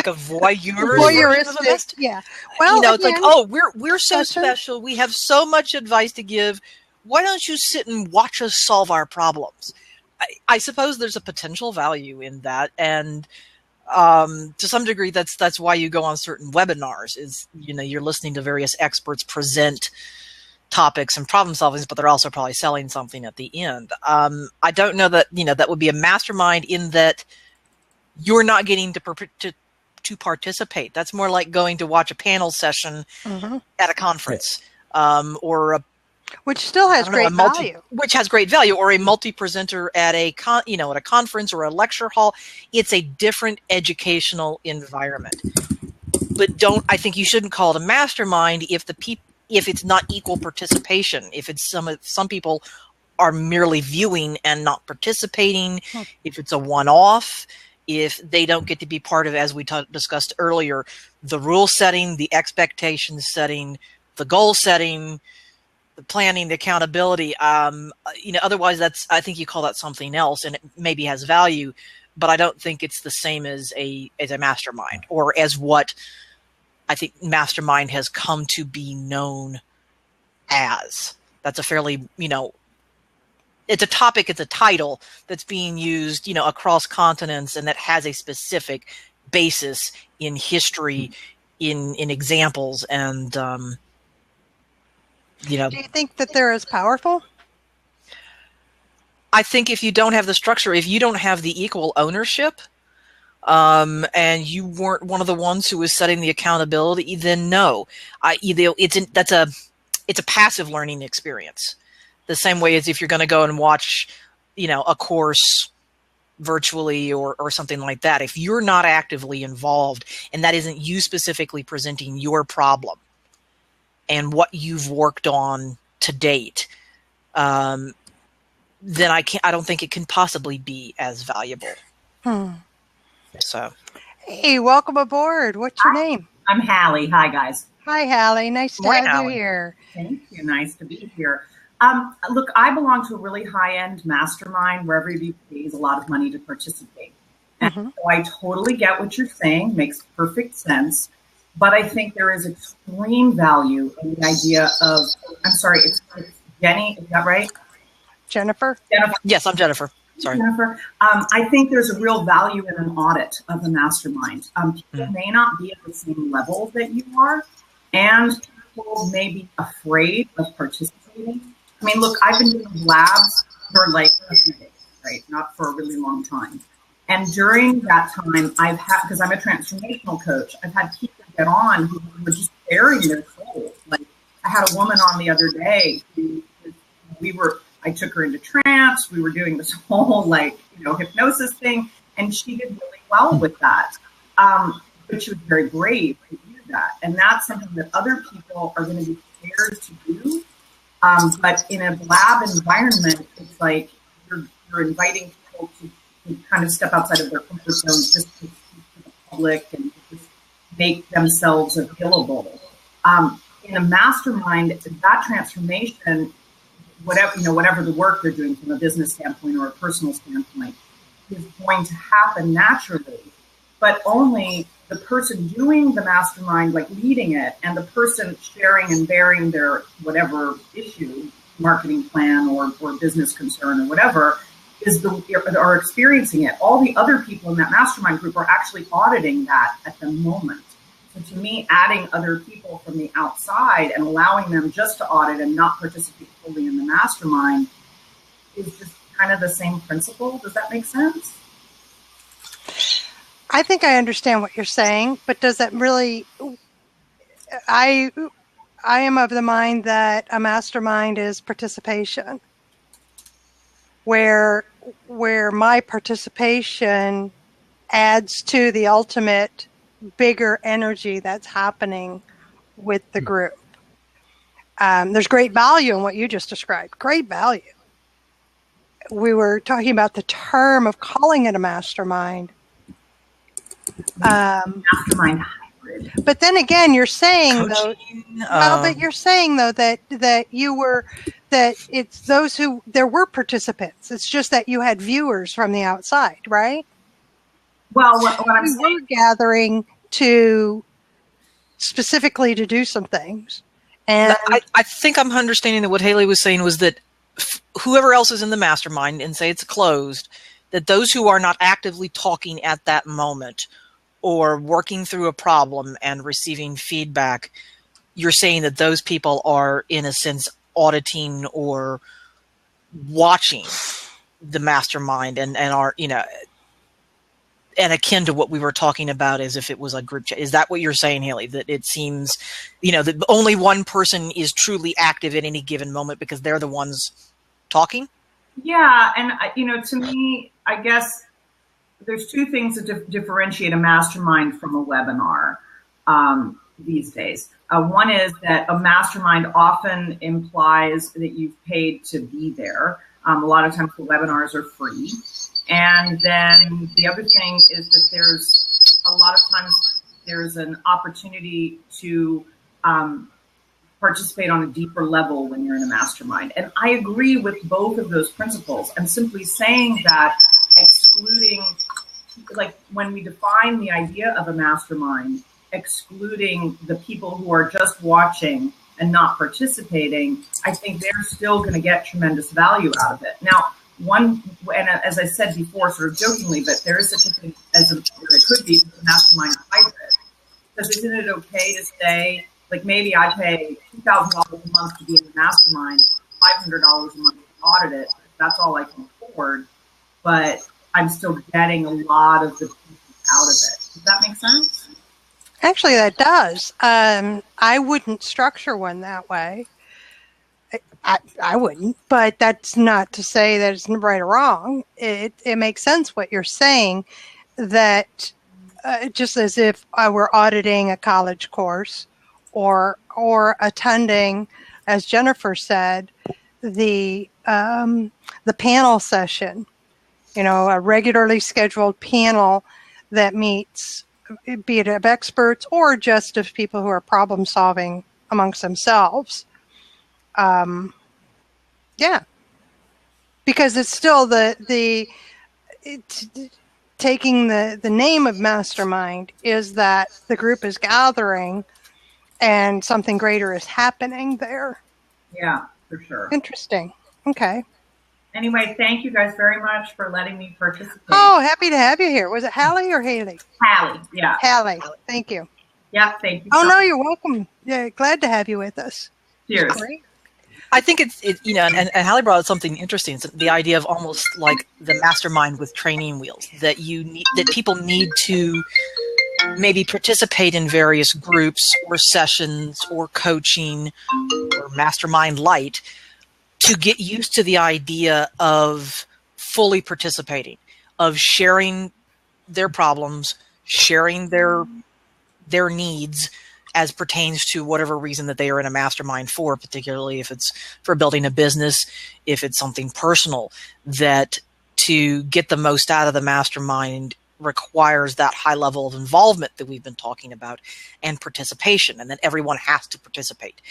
a voyeuristic. Yeah. Well, it's like, oh, we're so special. We have so much advice to give. Why don't you sit and watch us solve our problems? I suppose there's a potential value in that, and to some degree, that's why you go on certain webinars. Is you're listening to various experts present topics and problem solvings, but they're also probably selling something at the end. I don't know that that would be a mastermind in that you're not getting to participate. That's more like going to watch a panel session at a conference, which still has great value. Which has great value, or a multi-presenter at a at a conference or a lecture hall. It's a different educational environment. But I think you shouldn't call it a mastermind if the if it's not equal participation, if it's some people are merely viewing and not participating, if it's a one-off, if they don't get to be part of, as we discussed earlier, the rule setting, the expectation setting, the goal setting, the planning, the accountability. Otherwise I think you call that something else, and it maybe has value, but I don't think it's the same as a mastermind, or as what I think mastermind has come to be known as. That's a fairly, it's a topic, it's a title that's being used, across continents, and that has a specific basis in history, in examples, and Do you think that they're as powerful? I think if you don't have the structure, if you don't have the equal ownership, and you weren't one of the ones who was setting the accountability, then no. It's a passive learning experience. The same way as if you're going to go and watch, a course virtually or something like that. If you're not actively involved, and that isn't you specifically presenting your problem and what you've worked on to date, then I don't think it can possibly be as valuable. So, hey, welcome aboard. What's your name? I'm Hallie. Hi, guys. Hi, Hallie. Nice to have Hallie. you here. Thank you. Nice to be here. Look, I belong to a really high-end mastermind where everybody pays a lot of money to participate. And so I totally get what you're saying. Makes perfect sense. But I think there is extreme value in the idea of, I'm sorry, it's Jenny, is that right? Jennifer? Yes, I'm Jennifer. Sorry. Jennifer, I think there's a real value in an audit of a mastermind. People may not be at the same level that you are, and people may be afraid of participating. I mean, look, I've been doing labs for like a few days, right? Not for a really long time. And during that time, I've had, because I'm a transformational coach, I've had people get on who were just bearing their souls. Like, I had a woman on the other day who I took her into trance. We were doing this whole hypnosis thing, and she did really well with that. But she was very brave to do that. And that's something that other people are going to be scared to do. But in a lab environment, it's like you're inviting people to kind of step outside of their comfort zones, just to speak to the public and just make themselves available. In a mastermind, that transformation, whatever the work they're doing from a business standpoint or a personal standpoint, is going to happen naturally, but only the person doing the mastermind, like leading it, and the person sharing and bearing their whatever issue, marketing plan or business concern or whatever, are experiencing it. All the other people in that mastermind group are actually auditing that at the moment. So to me, adding other people from the outside and allowing them just to audit and not participate fully in the mastermind is just kind of the same principle. Does that make sense? I think I understand what you're saying, but does that really... I am of the mind that a mastermind is participation, where my participation adds to the ultimate bigger energy that's happening with the group. There's great value in what you just described. Great value. We were talking about the term of calling it a mastermind. Mastermind hybrid. But then again, you're saying Coaching, that it's those who, there were participants. It's just that you had viewers from the outside, right? Well, what I'm saying, we were gathering specifically to do some things. And I think I'm understanding that what Haley was saying was that whoever else is in the mastermind, and say it's closed, that those who are not actively talking at that moment or working through a problem and receiving feedback, you're saying that those people are, in a sense, auditing or watching the mastermind and are, and akin to what we were talking about as if it was a group chat. Is that what you're saying, Haley? That it seems, that only one person is truly active at any given moment because they're the ones talking? Yeah. And, to me, I guess there's two things that differentiate a mastermind from a webinar these days. One is that a mastermind often implies that you've paid to be there. A lot of times the webinars are free. And then the other thing is that there's a lot of times there's an opportunity to participate on a deeper level when you're in a mastermind. And I agree with both of those principles. I'm simply saying that excluding, like when we define the idea of a mastermind, excluding the people who are just watching and not participating, I think they're still going to get tremendous value out of it. Now, and as I said before, sort of jokingly, but there is such a thing as there could be a mastermind hybrid. Because isn't it okay to say, like maybe I pay $2,000 a month to be in the mastermind, $500 a month to audit it. That's all I can afford, but I'm still getting a lot of the pieces out of it. Does that make sense? Actually, that does. I wouldn't structure one that way. I wouldn't, but that's not to say that it's right or wrong. It makes sense what you're saying, that just as if I were auditing a college course or attending, as Jennifer said, the panel session, a regularly scheduled panel that meets, be it of experts or just of people who are problem solving amongst themselves. Yeah, because it's still taking the name of Mastermind is that the group is gathering and something greater is happening there. Yeah, for sure. Interesting. Okay. Anyway, thank you guys very much for letting me participate. Oh, happy to have you here. Was it Hallie or Haley? Hallie, yeah. Hallie, thank you. Yeah, thank you. Oh, no, you're welcome. Yeah, glad to have you with us. Cheers. Great. I think it's and Hallie brought up something interesting. It's the idea of almost like the mastermind with training wheels, that people need to maybe participate in various groups or sessions or coaching or mastermind light to get used to the idea of fully participating, of sharing their problems, sharing their needs as pertains to whatever reason that they are in a mastermind for, particularly if it's for building a business, if it's something personal, that to get the most out of the mastermind requires that high level of involvement that we've been talking about and participation, and that everyone has to participate.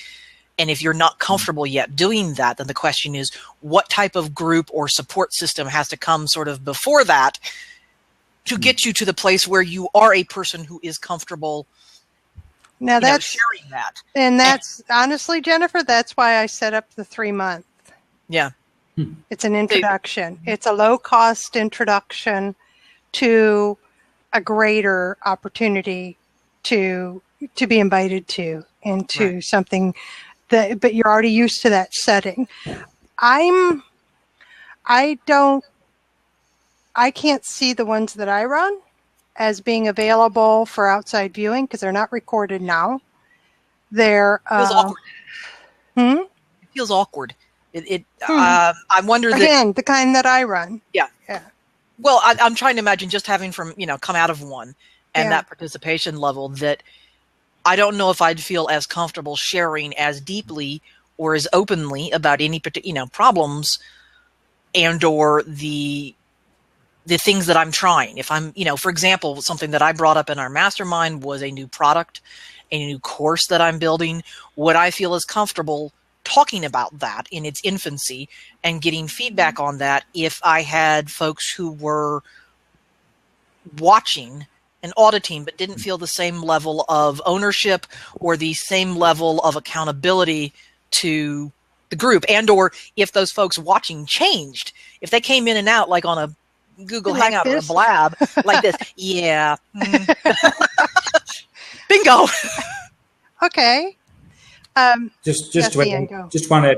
And if you're not comfortable yet doing that, then the question is, what type of group or support system has to come sort of before that to get you to the place where you are a person who is comfortable now that's sharing that. And that's honestly, Jennifer, that's why I set up the 3-month. Yeah. It's an introduction. It's a low-cost introduction to a greater opportunity to be invited to into something that, but you're already used to that setting. I can't see the ones that I run as being available for outside viewing because they're not recorded now. They're feels awkward. It feels awkward. I wonder again the kind that I run. Yeah. Well, I'm trying to imagine just having come out of one and that participation level, that I don't know if I'd feel as comfortable sharing as deeply or as openly about any particular problems and or the things that I'm trying. If I'm, for example, something that I brought up in our mastermind was a new product, a new course that I'm building. Would I feel as comfortable talking about that in its infancy and getting feedback on that if I had folks who were watching and auditing but didn't feel the same level of ownership or the same level of accountability to the group, and or if those folks watching changed, if they came in and out like on a Google like Hangout this? or a blab like this. Yeah. Bingo. Okay. Just one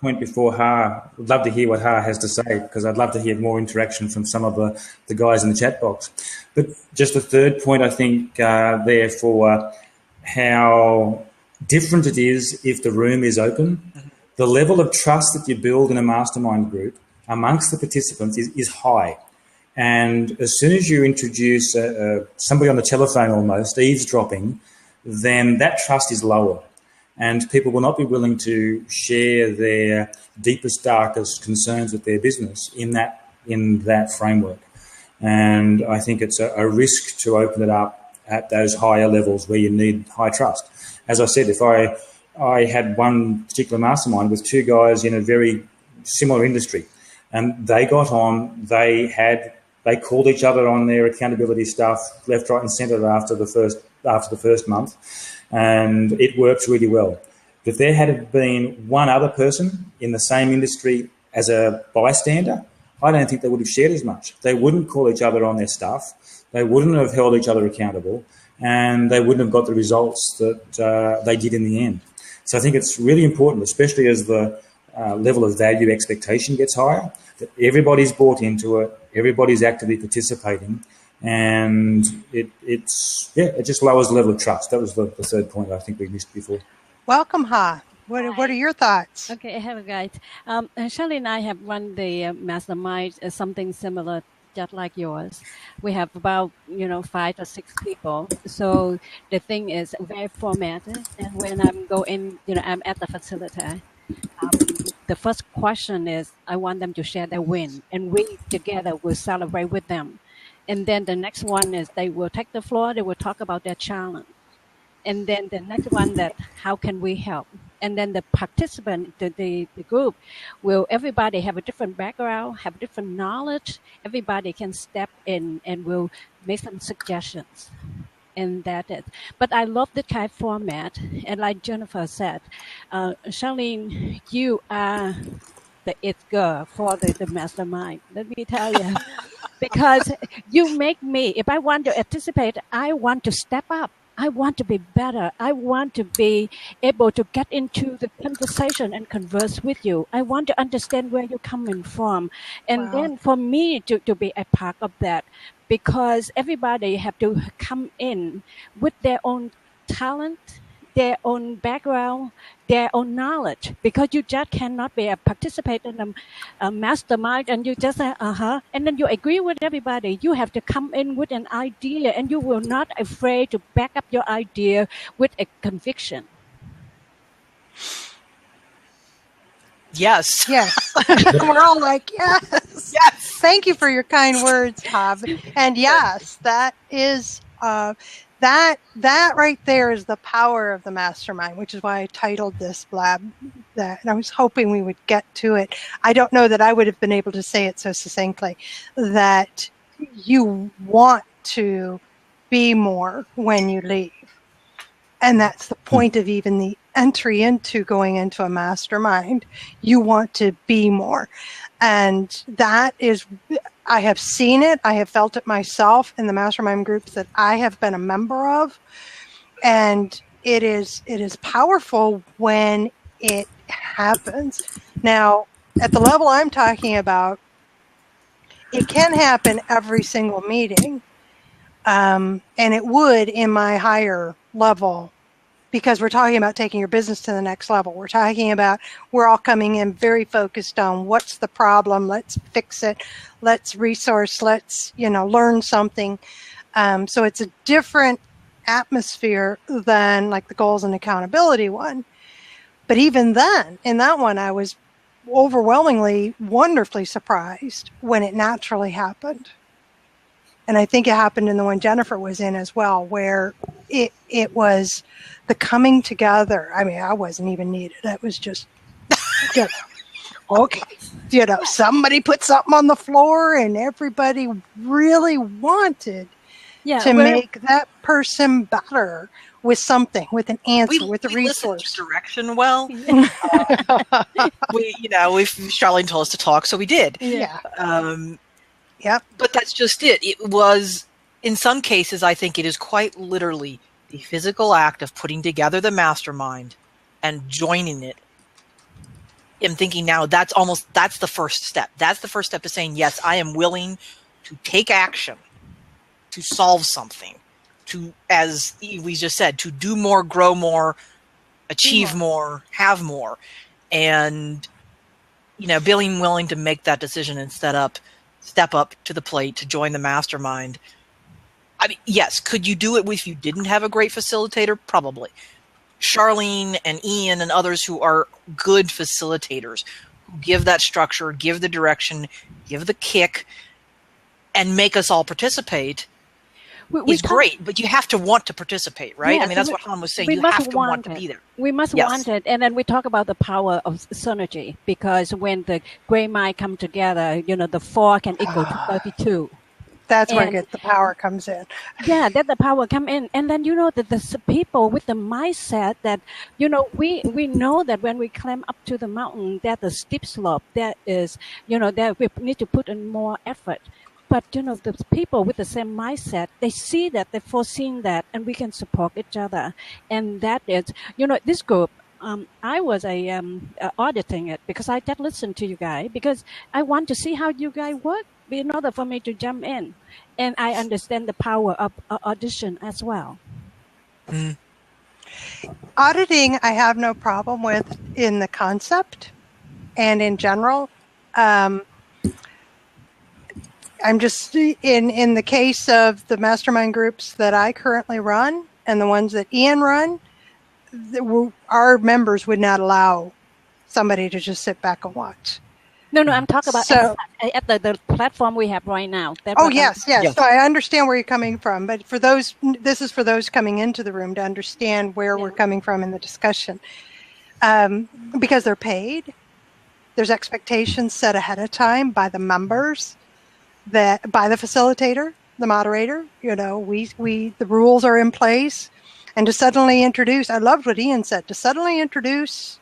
point before Ha. I'd love to hear what Ha has to say, because I'd love to hear more interaction from some of the guys in the chat box. But just a third point, I think, there for how different it is if the room is open. Mm-hmm. The level of trust that you build in a mastermind group amongst the participants is high. And as soon as you introduce somebody on the telephone almost, eavesdropping, then that trust is lower. And people will not be willing to share their deepest, darkest concerns with their business in that framework. And I think it's a risk to open it up at those higher levels where you need high trust. As I said, if I had one particular mastermind with two guys in a very similar industry, and they got on, they called each other on their accountability stuff left, right, and centre after the first month, and it worked really well. If there had been one other person in the same industry as a bystander, I don't think they would have shared as much. They wouldn't call each other on their stuff. They wouldn't have held each other accountable, and they wouldn't have got the results that they did in the end. So I think it's really important, especially as the level of value expectation gets higher, that everybody's bought into it, everybody's actively participating, and it just lowers the level of trust. That was the third point I think we missed before. Welcome, Ha. What are your thoughts? Okay, hello guys. Shelley and I have run the mastermind, something similar, just like yours. We have about 5 or 6 people. So the thing is very formatted. And when I'm going, I'm at the facility. The first question is, I want them to share their win, and we together will celebrate with them. And then the next one is they will take the floor. They will talk about their challenge. And then the next one that how can we help? And then the participant, the group, everybody have a different background, have different knowledge. Everybody can step in and will make some suggestions. And that is. But I love the kind of format. And like Jennifer said, Charlene, you are the it girl for the mastermind. Let me tell you. Because you make me, if I want to anticipate, I want to step up. I want to be better. I want to be able to get into the conversation and converse with you. I want to understand where you're coming from. And then for me to be a part of that, because everybody have to come in with their own talent, their own background, their own knowledge, because you just cannot be a participant in a mastermind and you just say, and then you agree with everybody. You have to come in with an idea, and you will not afraid to back up your idea with a conviction. Yes. Yes. We're all like, yes. Yes. Thank you for your kind words, Hob. And yes, that is... That right there is the power of the mastermind, which is why I titled this blab that. And I was hoping we would get to it. I don't know that I would have been able to say it so succinctly, that you want to be more when you leave. And that's the point of even the entry into going into a mastermind. You want to be more. And that is, I have seen it. I have felt it myself in the mastermind groups that I have been a member of. And it is powerful when it happens. Now, at the level I'm talking about, it can happen every single meeting. And it would in my higher level, because we're talking about taking your business to the next level. We're talking about, we're all coming in very focused on what's the problem, let's fix it, let's resource, let's, learn something. So it's a different atmosphere than like the goals and accountability one. But even then, in that one, I was overwhelmingly, wonderfully surprised when it naturally happened. And I think it happened in the one Jennifer was in as well, where it was the coming together. I mean, I wasn't even needed. It was just, okay, somebody put something on the floor and everybody really wanted to make that person better with something, with an answer, with a resource. Direction well. Charlene told us to talk, so we did. Yeah. Yep. But that's just it. It was, in some cases, I think it is quite literally the physical act of putting together the mastermind and joining it. I'm thinking now that's the first step. That's the first step to saying, yes, I am willing to take action, to solve something, to, as we just said, to do more, grow more, achieve more, have more. And, being willing to make that decision and step up to the plate to join the mastermind. I mean, yes. Could you do it if you didn't have a great facilitator? Probably. Charlene and Ian and others who are good facilitators, who give that structure, give the direction, give the kick, and make us all participate is great. But you have to want to participate, right? Yes, I mean, that's what Han was saying. we You must have to want to be there. We must Yes. want it. And then we talk about the power of synergy, because when the gray mind come together, the 4 can equal to 32. That's where the power comes in. Yeah, that the power come in. And then, that the people with the mindset that, we know that when we climb up to the mountain, that the steep slope, that is, that we need to put in more effort. But, the people with the same mindset, they see that, they foreseen that, and we can support each other. And that is, this group, I was auditing it because I just listened to you guys, because I want to see how you guys work in order for me to jump in. And I understand the power of audition as well. Mm. Auditing, I have no problem with in the concept and in general. I'm just in the case of the mastermind groups that I currently run and the ones that Ian run, our members would not allow somebody to just sit back and watch. No, I'm talking about at the platform we have right now. Yes. So I understand where you're coming from, but this is for those coming into the room to understand where we're coming from in the discussion. Because they're paid, there's expectations set ahead of time by the members, by the facilitator, the moderator. The rules are in place, and to suddenly introduce, I loved what Ian said, to suddenly introduce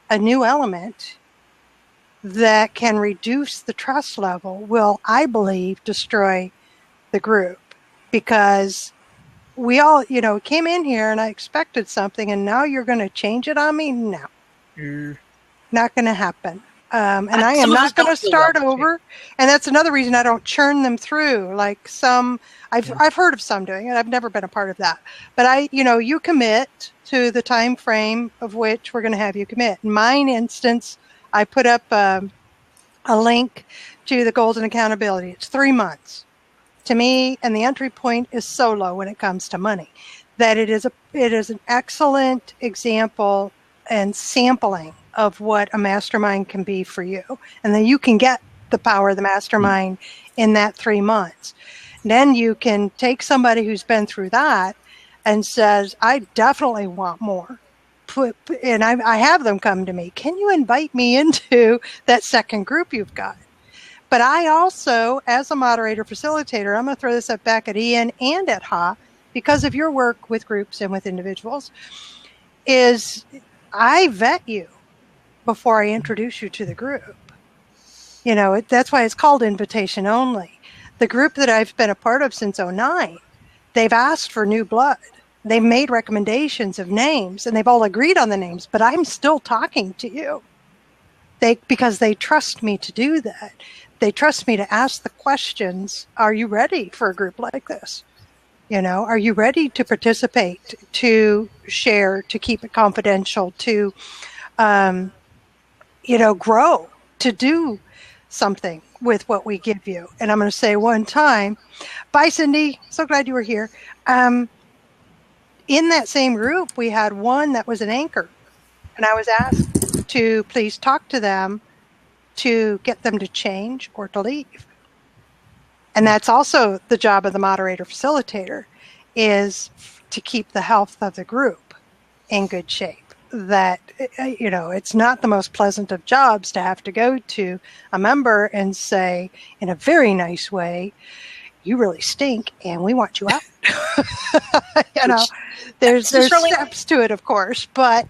a new element that can reduce the trust level will, I believe, destroy the group, because we all, came in here and I expected something, and now you're going to change it on me? No, not going to happen. And I am not going to start over. And that's another reason I don't churn them through like some. I've heard of some doing it. I've never been a part of that. But you commit to the time frame of which we're going to have you commit. In mine instance, I put up a link to the Golden Accountability. It's 3 months. To me, and the entry point is so low when it comes to money, that it is an excellent example and sampling of what a mastermind can be for you. And then you can get the power of the mastermind in that 3 months. And then you can take somebody who's been through that and says, I definitely want more. And I have them come to me. Can you invite me into that second group you've got? But I also, as a moderator facilitator, I'm going to throw this up back at Ian and at Ha, because of your work with groups and with individuals, is I vet you before I introduce you to the group. That's why it's called invitation only. The group that I've been a part of since 2009, they've asked for new blood. They've made recommendations of names, and they've all agreed on the names, but I'm still talking to you. Because they trust me to do that. They trust me to ask the questions. Are you ready for a group like this? Are you ready to participate, to share, to keep it confidential, to, grow, to do something with what we give you? And I'm going to say one time, bye, Cindy. So glad you were here. In that same group, we had one that was an anchor, and I was asked to please talk to them to get them to change or to leave. And that's also the job of the moderator facilitator, is to keep the health of the group in good shape. That, it's not the most pleasant of jobs to have to go to a member and say, in a very nice way, you really stink and we want you out. There's steps to it, of course, but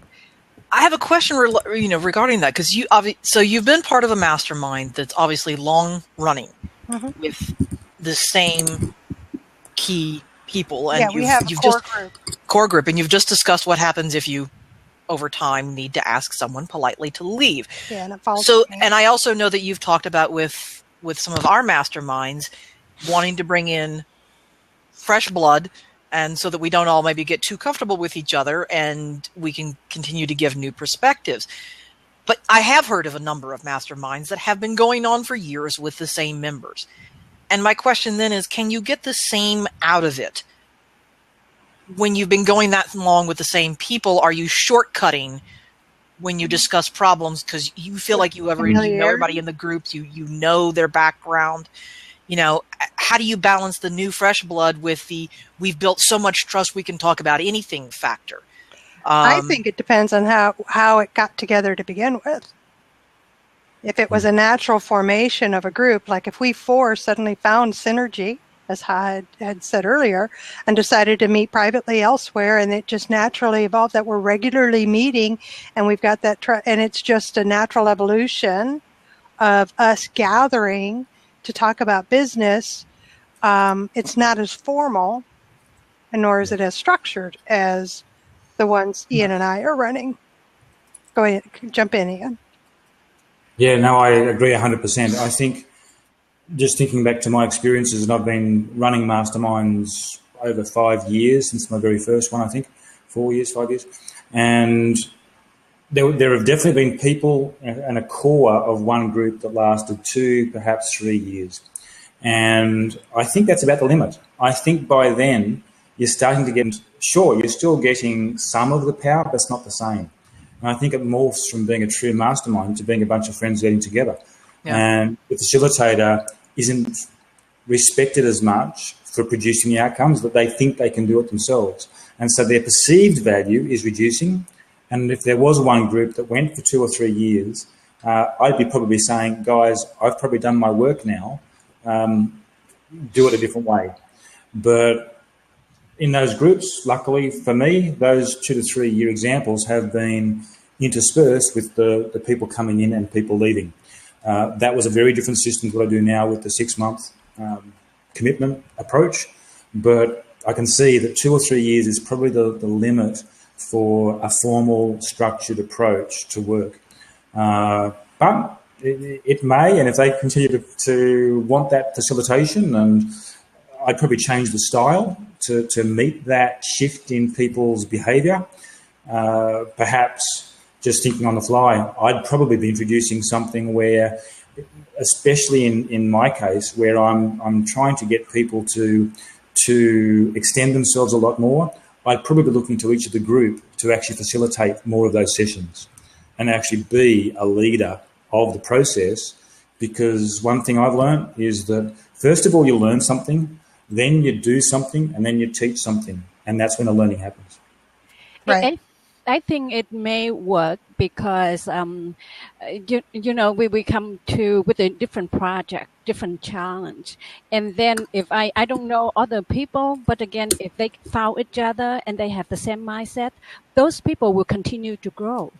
I have a question, regarding that, because you've been part of a mastermind that's obviously long running with the same key people, and we have a core group, and you've just discussed what happens if you, over time, need to ask someone politely to leave. Yeah, and it falls. So, and I also know that you've talked about with some of our masterminds wanting to bring in fresh blood, and so that we don't all maybe get too comfortable with each other and we can continue to give new perspectives. But I have heard of a number of masterminds that have been going on for years with the same members. And my question then is, can you get the same out of it? When you've been going that long with the same people, are you shortcutting when you discuss problems because you feel like you know everybody in the group, you know their background? You know, how do you balance the new fresh blood with the we've built so much trust we can talk about anything factor? I think it depends on how it got together to begin with. If it was a natural formation of a group, like if we four suddenly found synergy, as Hyde had said earlier, and decided to meet privately elsewhere, and it just naturally evolved that we're regularly meeting, and we've got that, and it's just a natural evolution of us gathering to talk about business. It's not as formal, and nor is it as structured as the ones Ian and I are running. Go ahead, jump in, Ian. Yeah, no, I agree 100%. I think, just thinking back to my experiences, and I've been running masterminds over 5 years since my very first one, I think, 4 years, 5 years. And there have definitely been people and a core of one group that lasted 2, perhaps 3 years. And I think that's about the limit. I think by then you're starting to get, sure, you're still getting some of the power, but it's not the same. And I think it morphs from being a true mastermind to being a bunch of friends getting together. Yeah. And the facilitator isn't respected as much for producing the outcomes, that they think they can do it themselves. And so their perceived value is reducing. And if there was one group that went for 2 or 3 years, I'd be probably saying, guys, I've probably done my work now. Do it a different way. But in those groups, luckily for me, those 2 to 3 year examples have been interspersed with the people coming in and people leaving. That was a very different system to what I do now with the 6-month commitment approach. But I can see that 2 or 3 years is probably the limit for a formal, structured approach to work. But it may, and if they continue to want that facilitation, and I'd probably change the style to meet that shift in people's behaviour. Perhaps just thinking on the fly, I'd probably be introducing something where, especially in my case, where I'm trying to get people to extend themselves a lot more, I'd probably be looking to each of the group to actually facilitate more of those sessions and actually be a leader of the process. Because one thing I've learned is that, first of all, you learn something, then you do something, and then you teach something. And that's when the learning happens. Right. I think it may work because, we come with a different project, different challenge. And then if I don't know other people, but again, if they found each other and they have the same mindset, those people will continue to grow.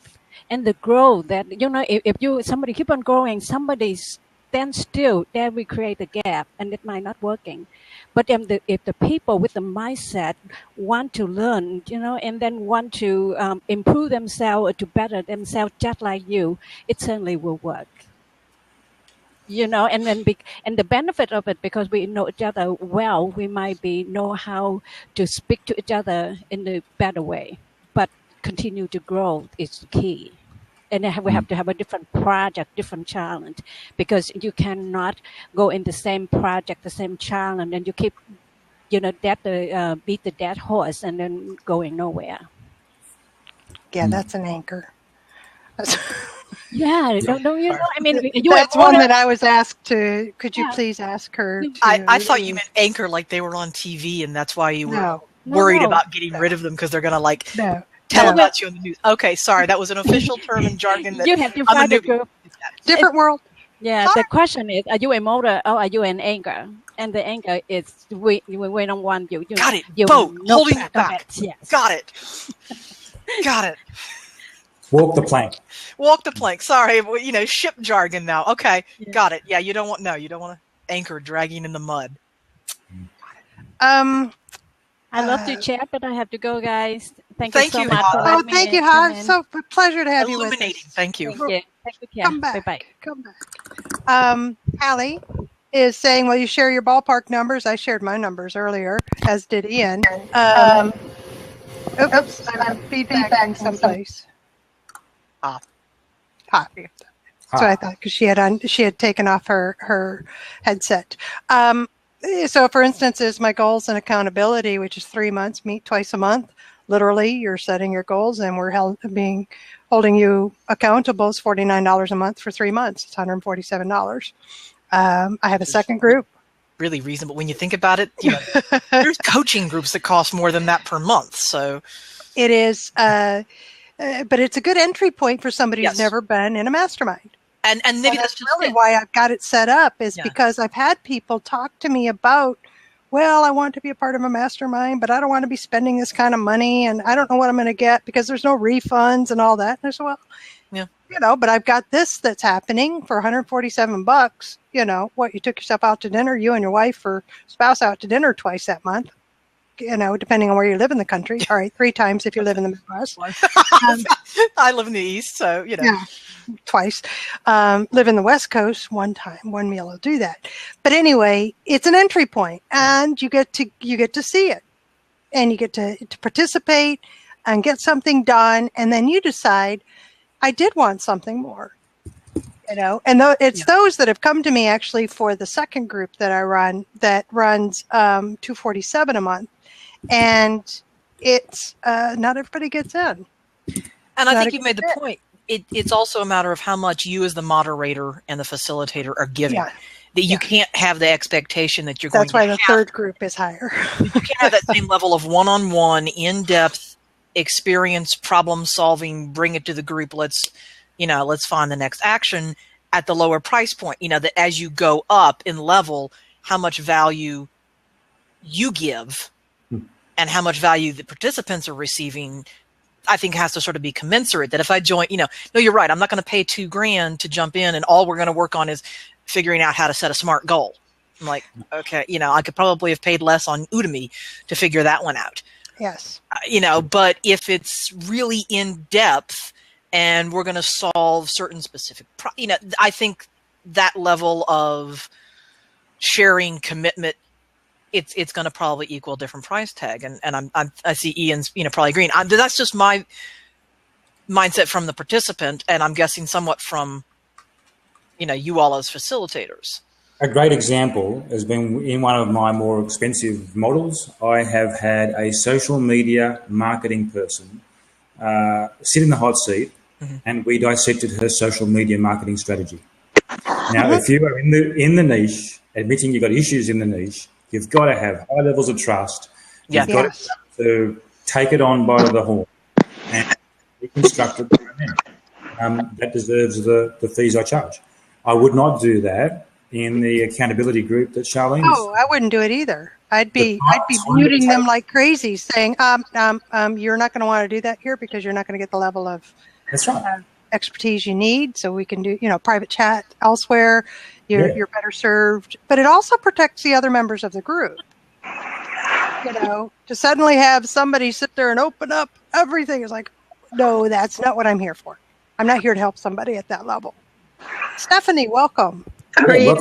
And the growth that, if somebody keep on growing, somebody stands still, that will create a gap and it might not working. But if the people with the mindset want to learn, and then want to improve themselves or to better themselves just like you, it certainly will work. And then and the benefit of it, because we know each other well, we might know how to speak to each other in a better way. But continue to grow is the key. And we have to have a different project, different challenge, because you cannot go in the same project, the same challenge, and you keep, beat the dead horse and then going nowhere. Yeah, that's an anchor. Yeah, don't you know? I mean, that's one that I was asked to. Could you please ask her? I thought you meant anchor, like they were on TV, and that's why you were worried about getting rid of them because they're going to tell about you on the news. Okay, sorry, that was an official term in jargon. That you have to find a group. Different world. Yeah, the question is, are you a motor or are you an anchor? And the anchor is, we don't want you. Got it. Boat, holding it back. Yes. Got it. Got it. Walk the plank. Walk the plank. Sorry, ship jargon now. Okay, got it. Yeah, you don't want to anchor dragging in the mud. I love to chat, but I have to go, guys. Thank you so much. Thank you, Ha. So a pleasure to have you with us. Thank you. Thank you. Come back. Bye-bye. Come back. Hallie is saying, will you share your ballpark numbers? I shared my numbers earlier, as did Ian. Oops, I'm feedback someplace. So I thought, because she had taken off her headset. So for instance, is my goals and accountability, which is 3 months, meet twice a month. Literally, you're setting your goals, and we're holding you accountable. Is $49 a month for 3 months. It's $147. I have a second group. Really reasonable when you think about it. There's coaching groups that cost more than that per month. So it is, but it's a good entry point for somebody who's never been in a mastermind. And maybe that's just really why I've got it set up, is because I've had people talk to me about, well, I want to be a part of a mastermind, but I don't want to be spending this kind of money, and I don't know what I'm going to get because there's no refunds and all that. And I said, well, but I've got this that's happening for $147. You took yourself out to dinner, you and your wife or spouse out to dinner twice that month. Depending on where you live in the country. All right, 3 times if you live in the Midwest. I live in the East, so Yeah, twice. Live in the West Coast, 1 time, 1 meal will do that. But anyway, it's an entry point, and you get to see it, and you get to participate and get something done, and then you decide, I did want something more. And it's those that have come to me actually for the second group that I run, that runs $247 a month. And it's not everybody gets in. And I think you made the point. It's also a matter of how much you as the moderator and the facilitator are giving. Yeah. That you can't have the expectation that you're going to That's why the third group is higher. You can't have that same level of one-on-one, in-depth experience, problem solving, bring it to the group. Let's find the next action at the lower price point. That as you go up in level, how much value you give and how much value the participants are receiving, I think has to sort of be commensurate. That if I join, no, you're right. I'm not going to pay $2,000 to jump in, and all we're going to work on is figuring out how to set a smart goal. I'm like, okay, I could probably have paid less on Udemy to figure that one out. Yes. But if it's really in depth and we're going to solve certain specific, I think that level of sharing commitment, it's going to probably equal a different price tag. And I see Ian's, probably agreeing. That's just my mindset from the participant, and I'm guessing somewhat from, you all as facilitators. A great example has been in one of my more expensive models. I have had a social media marketing person sit in the hot seat, and we dissected her social media marketing strategy. Now, if you are in the niche, admitting you've got issues in the niche, you've got to have high levels of trust. You've got to take it on by the horn and reconstruct it. That deserves the fees I charge. I would not do that in the accountability group that Charlene. Oh, I wouldn't do it either. I'd be muting them like crazy, saying, you're not going to want to do that here because you're not going to get the level of expertise you need. So we can do, private chat elsewhere. You're better served. But it also protects the other members of the group. To suddenly have somebody sit there and open up everything is like, no, that's not what I'm here for. I'm not here to help somebody at that level. Stephanie, welcome. How are you?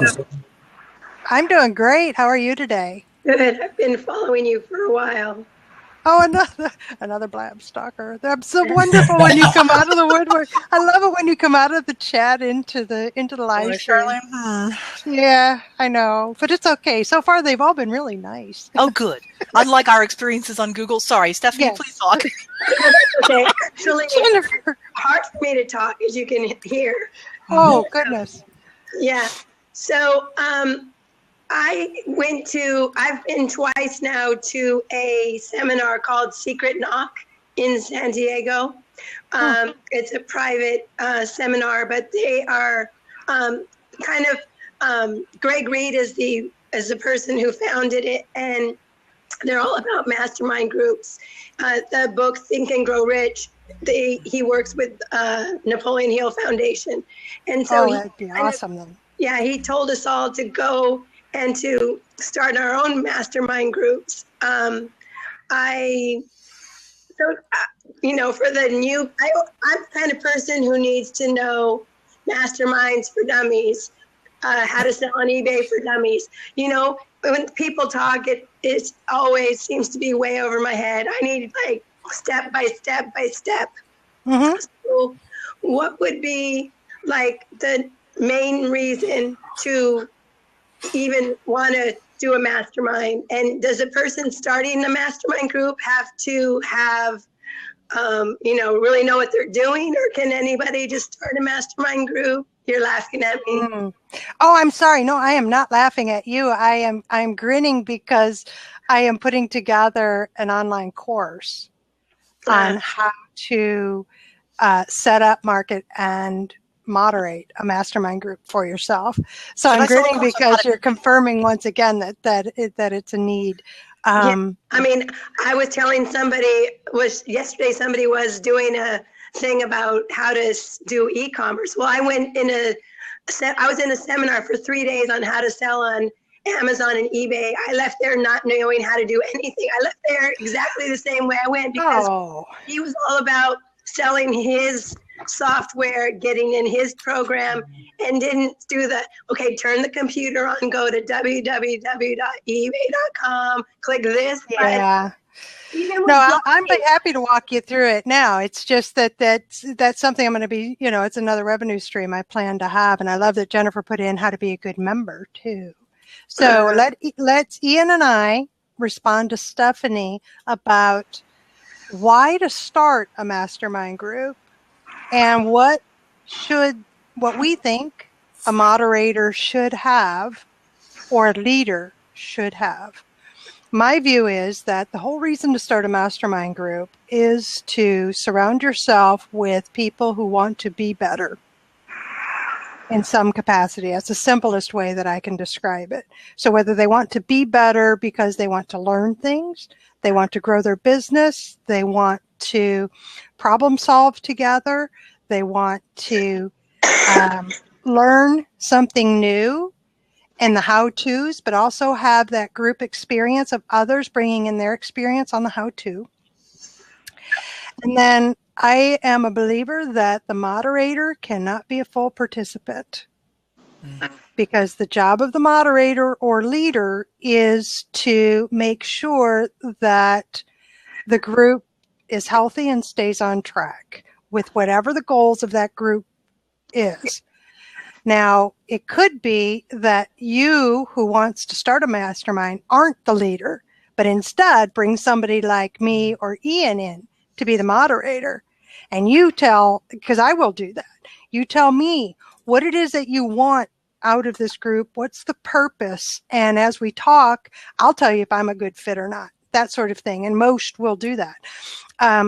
I'm doing great. How are you today? Good. I've been following you for a while. Oh, another blab stalker. That's so wonderful when you come out of the woodwork. I love it when you come out of the chat into the live stream. Yeah, I know, but it's okay. So far, they've all been really nice. Oh, good. Unlike our experiences on Google. Sorry, Stephanie, please talk. Okay. Actually, it's hard for me to talk, as you can hear. Oh, goodness. Yeah. So, I've been twice now to a seminar called Secret Knock in San Diego. It's a private seminar, but they are Greg Reed is the person who founded it, and they're all about mastermind groups. The book Think and Grow Rich, he works with Napoleon Hill Foundation. And so that'd be awesome then. Yeah, he told us all to go and to start our own mastermind groups. For the new, I'm the kind of person who needs to know masterminds for dummies, how to sell on eBay for dummies. When people talk, it always seems to be way over my head. I need step by step by step. Mm-hmm. So what would be like the main reason to even want to do a mastermind? And does a person starting a mastermind group have to have, really know what they're doing, or can anybody just start a mastermind group? You're laughing at me. Oh, I'm sorry. No, I am not laughing at you. I'm grinning because I am putting together an online course on how to set up, market, and moderate a mastermind group for yourself. So I'm grinning because you're confirming once again that it's a need. I mean, I was telling yesterday somebody was doing a thing about how to do e-commerce. Well, I was in a seminar for 3 days on how to sell on Amazon and eBay. I left there not knowing how to do anything. I left there exactly the same way I went, because he was all about selling his software, getting in his program, and didn't do turn the computer on, go to www.ebay.com, click this. Yeah. No, I'm happy to walk you through it now. It's just that's something I'm going to be, it's another revenue stream I plan to have. And I love that Jennifer put in how to be a good member too. So let's Ian and I respond to Stephanie about why to start a mastermind group and what we think a moderator should have or a leader should have. My view is that the whole reason to start a mastermind group is to surround yourself with people who want to be better in some capacity. That's the simplest way that I can describe it. So whether they want to be better because they want to learn things, they want to grow their business, they want to problem solve together, they want to learn something new and the how-tos, but also have that group experience of others bringing in their experience on the how-to. And then I am a believer that the moderator cannot be a full participant, because the job of the moderator or leader is to make sure that the group is healthy and stays on track with whatever the goals of that group is. Now, it could be that you who wants to start a mastermind aren't the leader, but instead bring somebody like me or Ian in to be the moderator. And you because I will do that, you tell me what it is that you want out of this group, what's the purpose, and as we talk, I'll tell you if I'm a good fit or not, that sort of thing, and most will do that.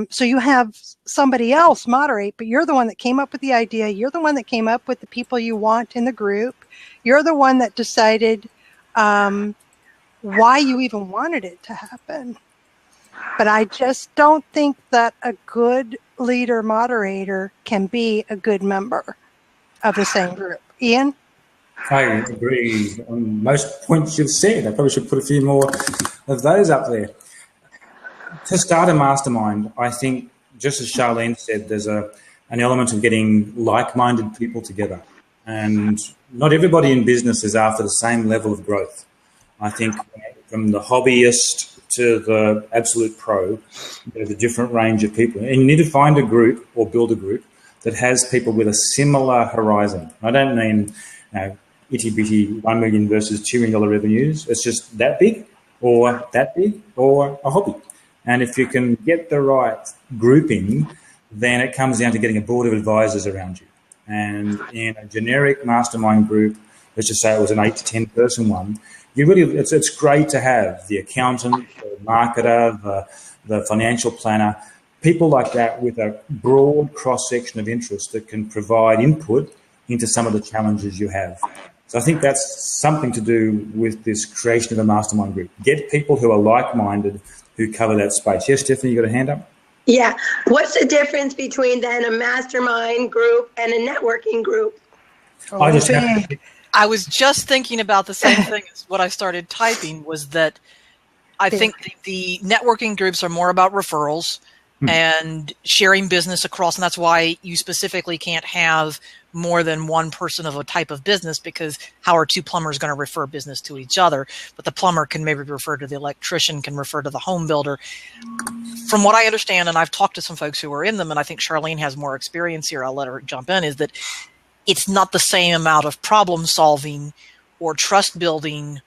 So you have somebody else moderate, but you're the one that came up with the idea. You're the one that came up with the people you want in the group. You're the one that decided why you even wanted it to happen. But I just don't think that a good leader moderator can be a good member of the same group. Ian? I agree on most points you've said. I probably should put a few more of those up there. To start a mastermind, I think, just as Charlene said, there's an element of getting like-minded people together. And not everybody in business is after the same level of growth. I think from the hobbyist to the absolute pro, there's a different range of people. And you need to find a group or build a group that has people with a similar horizon. I don't mean itty-bitty 1 million versus $2 million revenues. It's just that big or a hobby. And if you can get the right grouping, then it comes down to getting a board of advisors around you. And in a generic mastermind group, let's just say it was an 8 to 10 person one, it's great to have the accountant, the marketer, the financial planner, people like that with a broad cross-section of interest that can provide input into some of the challenges you have. So I think that's something to do with this creation of a mastermind group. Get people who are like-minded, who cover that space. Yes, Stephanie, you got a hand up? Yeah. What's the difference between then a mastermind group and a networking group? I was just thinking about the same thing as what I started typing, was that I think the networking groups are more about referrals and sharing business across. And that's why you specifically can't have more than one person of a type of business, because how are two plumbers going to refer business to each other? But the plumber can maybe refer to the electrician, can refer to the home builder. From what I understand, and I've talked to some folks who are in them, and I think Charlene has more experience here, I'll let her jump in, is that it's not the same amount of problem solving or trust building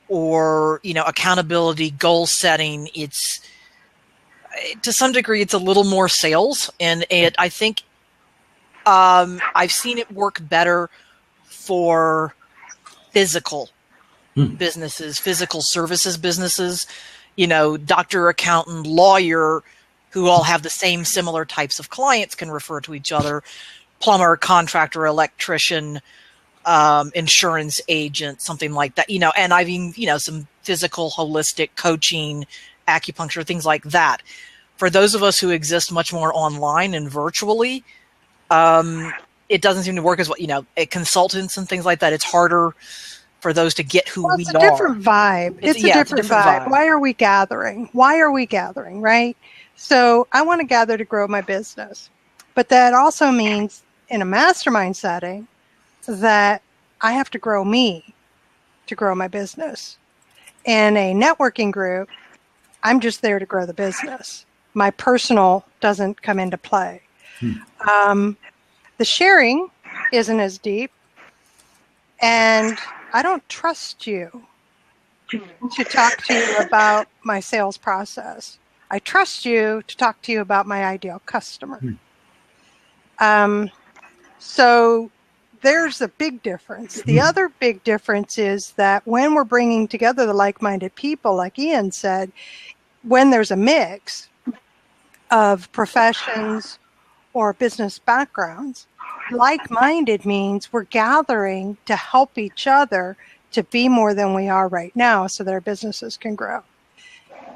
or, accountability, goal setting. It's, to some degree, it's a little more sales. And I think I've seen it work better for physical businesses, physical services businesses, doctor, accountant, lawyer, who all have the same similar types of clients can refer to each other, plumber, contractor, electrician, insurance agent, something like that, and I mean, some physical, holistic coaching, acupuncture, things like that. For those of us who exist much more online and virtually, it doesn't seem to work as well. Consultants and things like that, it's harder for those to get who we are. It's a different vibe. It's a different vibe. Why are we gathering? Right? So I want to gather to grow my business. But that also means in a mastermind setting that I have to grow me to grow my business. In a networking group, I'm just there to grow the business. My personal doesn't come into play. The sharing isn't as deep, and I don't trust you to talk to you about my sales process. I trust you to talk to you about my ideal customer. So there's a big difference. The other big difference is that when we're bringing together the like-minded people, like Ian said, when there's a mix of professions or business backgrounds, like-minded means we're gathering to help each other to be more than we are right now so that our businesses can grow.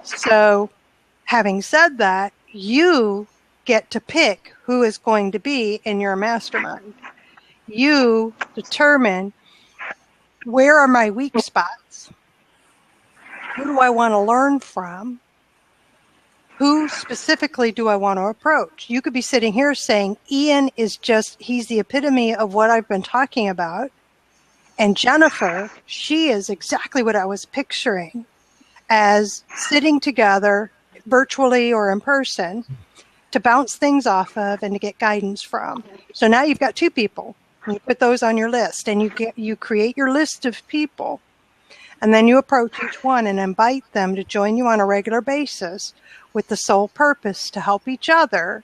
So having said that, you get to pick who is going to be in your mastermind. You determine, where are my weak spots? Who do I want to learn from? Who specifically do I want to approach? You could be sitting here saying, Ian is he's the epitome of what I've been talking about. And Jennifer, she is exactly what I was picturing as sitting together virtually or in person to bounce things off of and to get guidance from. So now you've got two people. You put those on your list, and you create your list of people, and then you approach each one and invite them to join you on a regular basis with the sole purpose to help each other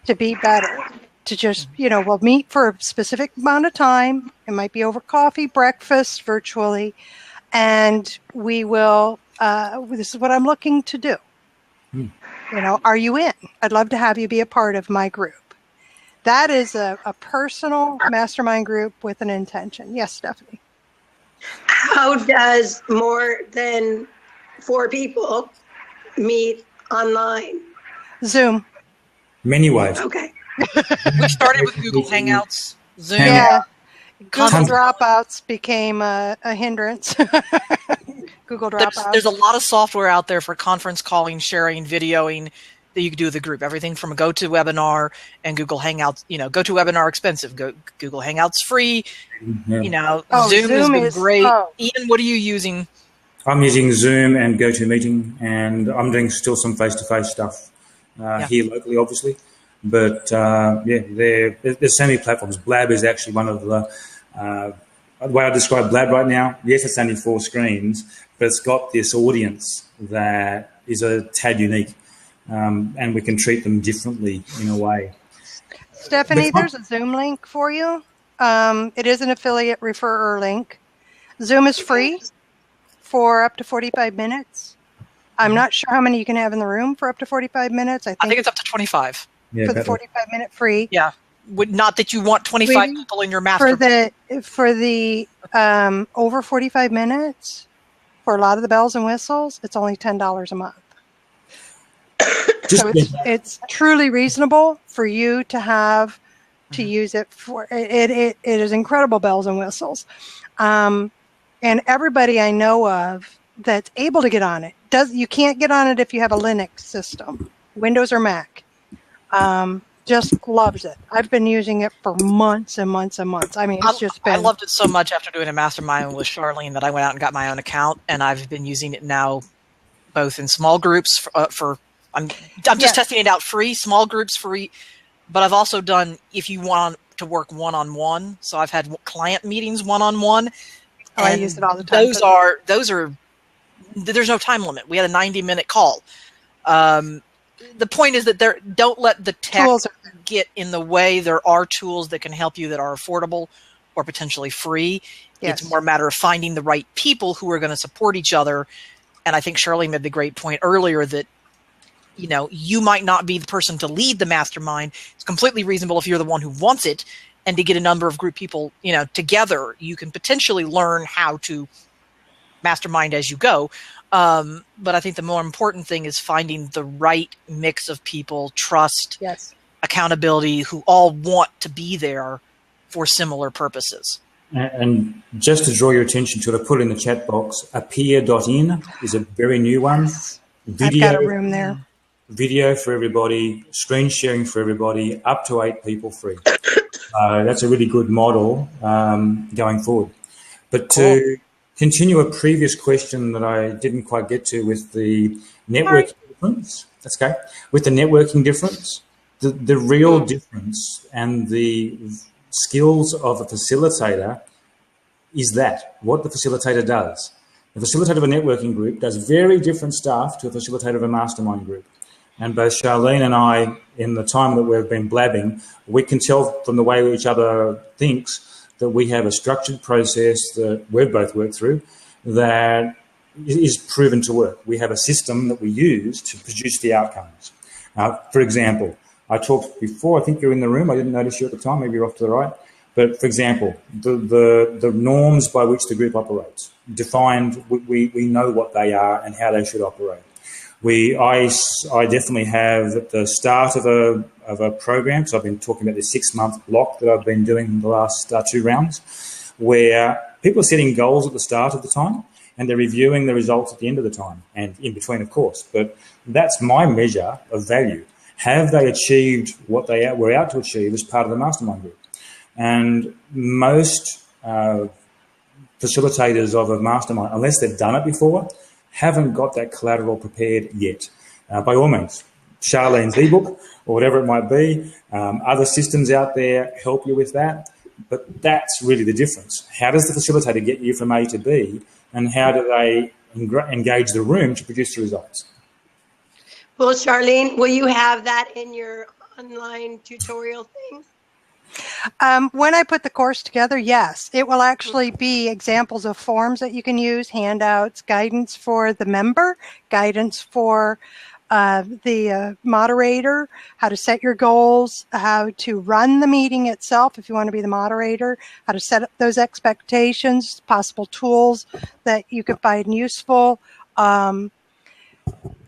to be better. To just, we'll meet for a specific amount of time. It might be over coffee, breakfast, virtually, and we will, this is what I'm looking to do. Are you in? I'd love to have you be a part of my group. That is a personal mastermind group with an intention. Yes, Stephanie. How does more than 4 people meet online? Zoom. Many ways. Okay. We started with Google Hangouts, Zoom. Yeah. Google Dropouts became a hindrance. Google Dropouts. There's a lot of software out there for conference calling, sharing, videoing that you can do with the group. Everything from GoToWebinar and Google Hangouts. GoToWebinar expensive. Google Hangouts free. Zoom has been great. Ian, what are you using? I'm using Zoom and GoToMeeting, and I'm doing still some face-to-face stuff here locally, obviously. But there's so many platforms. Blab is actually one of the way I describe Blab right now. Yes, it's only 4 screens, but it's got this audience that is a tad unique, and we can treat them differently in a way. Stephanie, there's a Zoom link for you. It is an affiliate referrer link. Zoom is free for up to 45 minutes. I'm not sure how many you can have in the room for up to 45 minutes. I think it's up to 25. Yeah, for the 45-minute free. Yeah. Not that you want 25 people in your mastermind. For the over 45 minutes, for a lot of the bells and whistles, it's only $10 a month. So it's truly reasonable for you to have to use it for. It is incredible bells and whistles, and everybody I know of that's able to get on it you can't get on it if you have a Linux system, Windows or Mac. Just loves it. I've been using it for months and months and months. I mean, it's just been. I loved it so much after doing a mastermind with Charlene that I went out and got my own account, and I've been using it now, both in small groups I'm just testing it out free, small groups free, but I've also done, if you want to work one-on-one. So I've had client meetings one-on-one. Oh, I use it all the time. Those are, there's no time limit. We had a 90-minute call. The point is that don't let the tech get in the way. There are tools that can help you that are affordable or potentially free. Yes. It's more a matter of finding the right people who are going to support each other. And I think Charlene made the great point earlier that, you know, you might not be the person to lead the mastermind. It's completely reasonable if you're the one who wants it, and to get a number of group people, you know, together, you can potentially learn how to mastermind as you go. But I think the more important thing is finding the right mix of people, trust, yes, accountability, who all want to be there for similar purposes. And just to draw your attention to it, I put in the chat box, appear.in is a very new one. Video, I've got a room there. Video for everybody, screen sharing for everybody, up to 8 people free. That's a really good model going forward. But to continue a previous question that I didn't quite get to with the networking difference, that's okay. With the networking difference, the real difference and the skills of a facilitator is that, what the facilitator does. The facilitator of a networking group does very different stuff to a facilitator of a mastermind group. And both Charlene and I, in the time that we've been blabbing, we can tell from the way each other thinks that we have a structured process that we've both worked through that is proven to work. We have a system that we use to produce the outcomes. For example, I talked before, I think you're in the room, I didn't notice you at the time, maybe you're off to the right. But for example, the norms by which the group operates, defined, we know what they are and how they should operate. I definitely have at the start of a program, so I've been talking about this 6-month block that I've been doing in the last 2 rounds, where people are setting goals at the start of the time and they're reviewing the results at the end of the time and in between, of course. But that's my measure of value. Have they achieved what they were out to achieve as part of the mastermind group? And most facilitators of a mastermind, unless they've done it before, haven't got that collateral prepared yet. By all means, Charlene's ebook or whatever it might be, other systems out there help you with that. But that's really the difference. How does the facilitator get you from A to B, and how do they engage the room to produce the results? Well, Charlene, will you have that in your online tutorial thing? When I put the course together, yes, it will actually be examples of forms that you can use, handouts, guidance for the member, guidance for the moderator, how to set your goals, how to run the meeting itself if you want to be the moderator, how to set up those expectations, possible tools that you could find useful.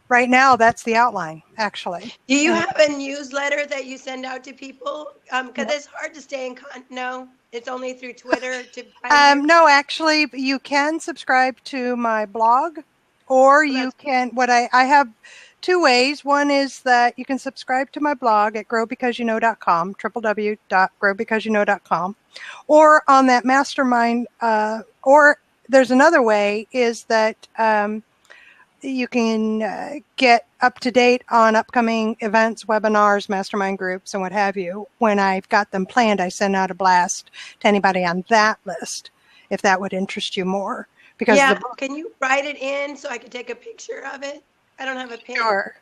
Right now, that's the outline, actually. Do you have a newsletter that you send out to people? Because it's hard to stay in contact. No, it's only through Twitter. No, actually, you can subscribe to my blog, or you can. I have 2 ways. One is that you can subscribe to my blog at growbecauseyouknow.com, www.growbecauseyouknow.com, or on that mastermind. Or there's another way is that. You can get up to date on upcoming events, webinars, mastermind groups, and what have you. When I've got them planned, I send out a blast to anybody on that list, if that would interest you more. Because can you write it in so I can take a picture of it? I don't have a pen. Sure.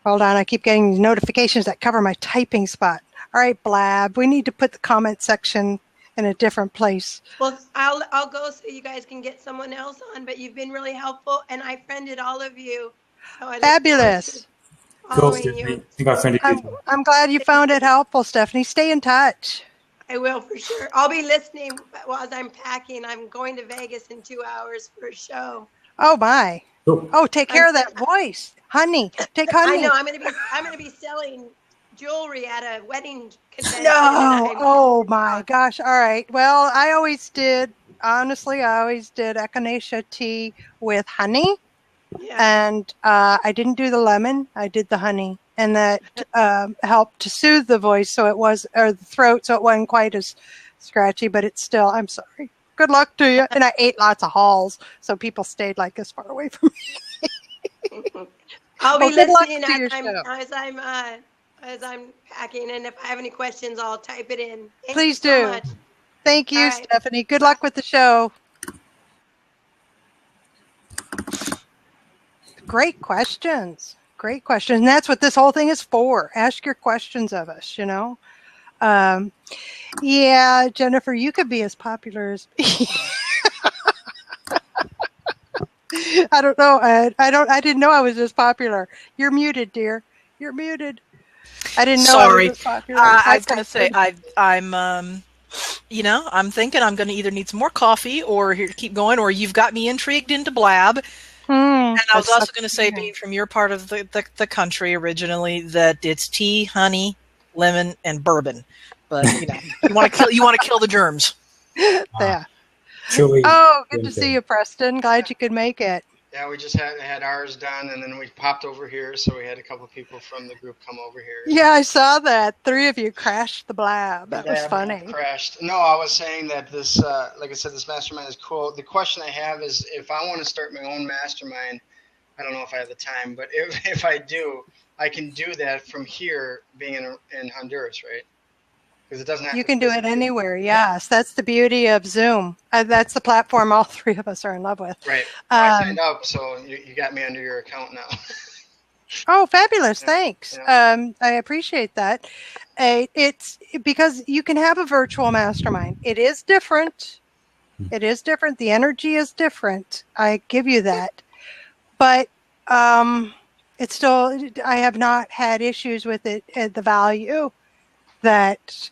Hold on, I keep getting notifications that cover my typing spot. All right, Blab, we need to put the comment section in a different place. Well, I'll go so you guys can get someone else on, but you've been really helpful, and I friended all of you. So fabulous. Cool, Stephanie. I think I friended you. I'm glad you found it helpful, Stephanie. Stay in touch. I will, for sure. I'll be listening while I'm packing. I'm going to Vegas in 2 hours for a show. Oh, my. Cool. Oh, take care of that voice. Honey, take honey. I know. I'm gonna be selling jewelry at a wedding convention. No. Oh my gosh. All right. Well, I always did echinacea tea with honey. Yeah. And I didn't do the lemon. I did the honey. And that helped to soothe the voice or the throat so it wasn't quite as scratchy, but it's still, I'm sorry. Good luck to you. And I ate lots of halls, so people stayed like this far away from me. I'll be listening as as I'm packing. And if I have any questions, I'll type it in. Please you so do. much. Thank you, All right. Stephanie. Good luck with the show. Great questions. Great questions. And that's what this whole thing is for. Ask your questions of us, you know. Yeah, Jennifer, you could be as popular as I don't know. I didn't know I was as popular. You're muted, dear. You're muted. I didn't know I was as popular. I was going to say I'm you know, I'm thinking I'm going to either need some more coffee or here to keep going, or you've got me intrigued into blab. And I was also going to say, being from your part of the country originally, that it's tea, honey, lemon, and bourbon. But you know, you want to kill the germs. Yeah. Oh, good to see you, Preston. Glad you could make it. Yeah, we just had ours done, and then we popped over here, so we had a couple of people from the group come over here. Yeah, I saw that. 3 of you crashed the blab. That was funny. Crashed. No, I was saying that this, like I said, this mastermind is cool. The question I have is, if I want to start my own mastermind, I don't know if I have the time, but if I do, I can do that from here, being in Honduras, right? Because it doesn't have you can do it anywhere. Yes, that's the beauty of Zoom. That's the platform all 3 of us are in love with. Right. I signed up, so you got me under your account now. Oh, fabulous! Thanks. I appreciate that. It's because you can have a virtual mastermind. It is different. It is different. The energy is different. I give you that. But it's still. I have not had issues with it. The value that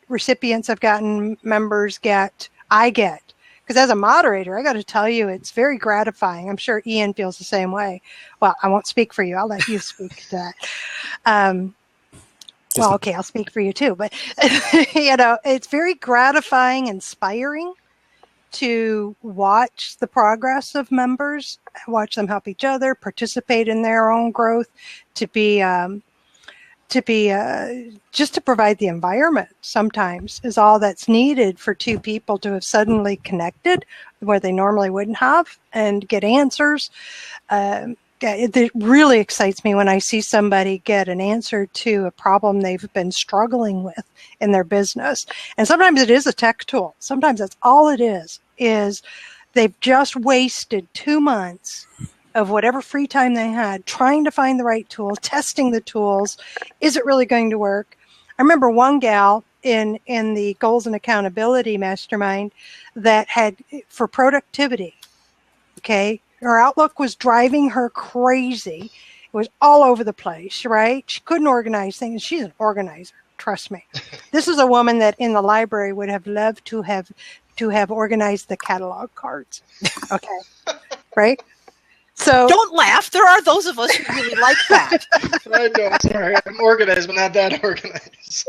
recipients have gotten, members get, I get. Because as a moderator, I got to tell you, it's very gratifying. I'm sure Ian feels the same way. Well, I won't speak for you. I'll let you speak to that. Well, okay, I'll speak for you too. But, you know, it's very gratifying, inspiring to watch the progress of members, watch them help each other, participate in their own growth, to be just to provide the environment sometimes is all that's needed for 2 people to have suddenly connected where they normally wouldn't have and get answers. It really excites me when I see somebody get an answer to a problem they've been struggling with in their business. And sometimes it is a tech tool. Sometimes that's all it is they've just wasted 2 months of whatever free time they had, trying to find the right tool, testing the tools. Is it really going to work? I remember one gal in the Goals and Accountability Mastermind that had, for productivity, okay, her Outlook was driving her crazy. It was all over the place, right? She couldn't organize things. She's an organizer, trust me. This is a woman that in the library would have loved to have organized the catalog cards, okay, right? So don't laugh. There are those of us who really like that. I know. Sorry, I'm organized, but not that organized.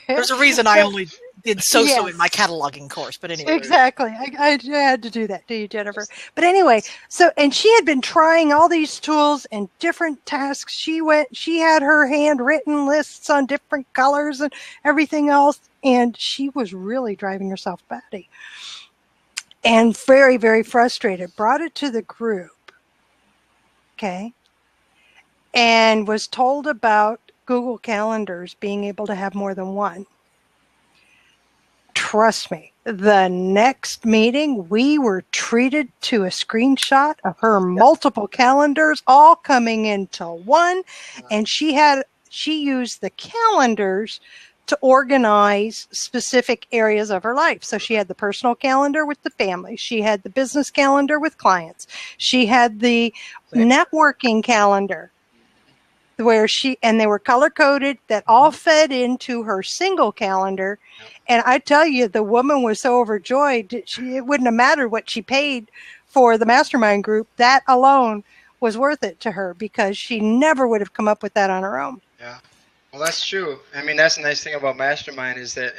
There's a reason I only did so in my cataloging course. But anyway, exactly. I had to do that to you, Jennifer. But anyway, and she had been trying all these tools and different tasks. She had her handwritten lists on different colors and everything else, and she was really driving herself batty and very, very frustrated. Brought it to the group. Okay, and was told about Google Calendars being able to have more than one. Trust me, the next meeting, we were treated to a screenshot of her multiple calendars all coming into one, and she used the calendars to organize specific areas of her life. So she had the personal calendar with the family. She had the business calendar with clients. She had the networking calendar where they were color coded, that all fed into her single calendar. And I tell you, the woman was so overjoyed. It wouldn't have mattered what she paid for the mastermind group. That alone was worth it to her because she never would have come up with that on her own. Yeah. Well, that's true. I mean, that's the nice thing about Mastermind is that,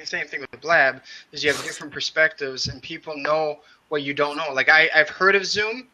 same thing with the Blab, is you have different perspectives and people know what you don't know. Like I've heard of Zoom.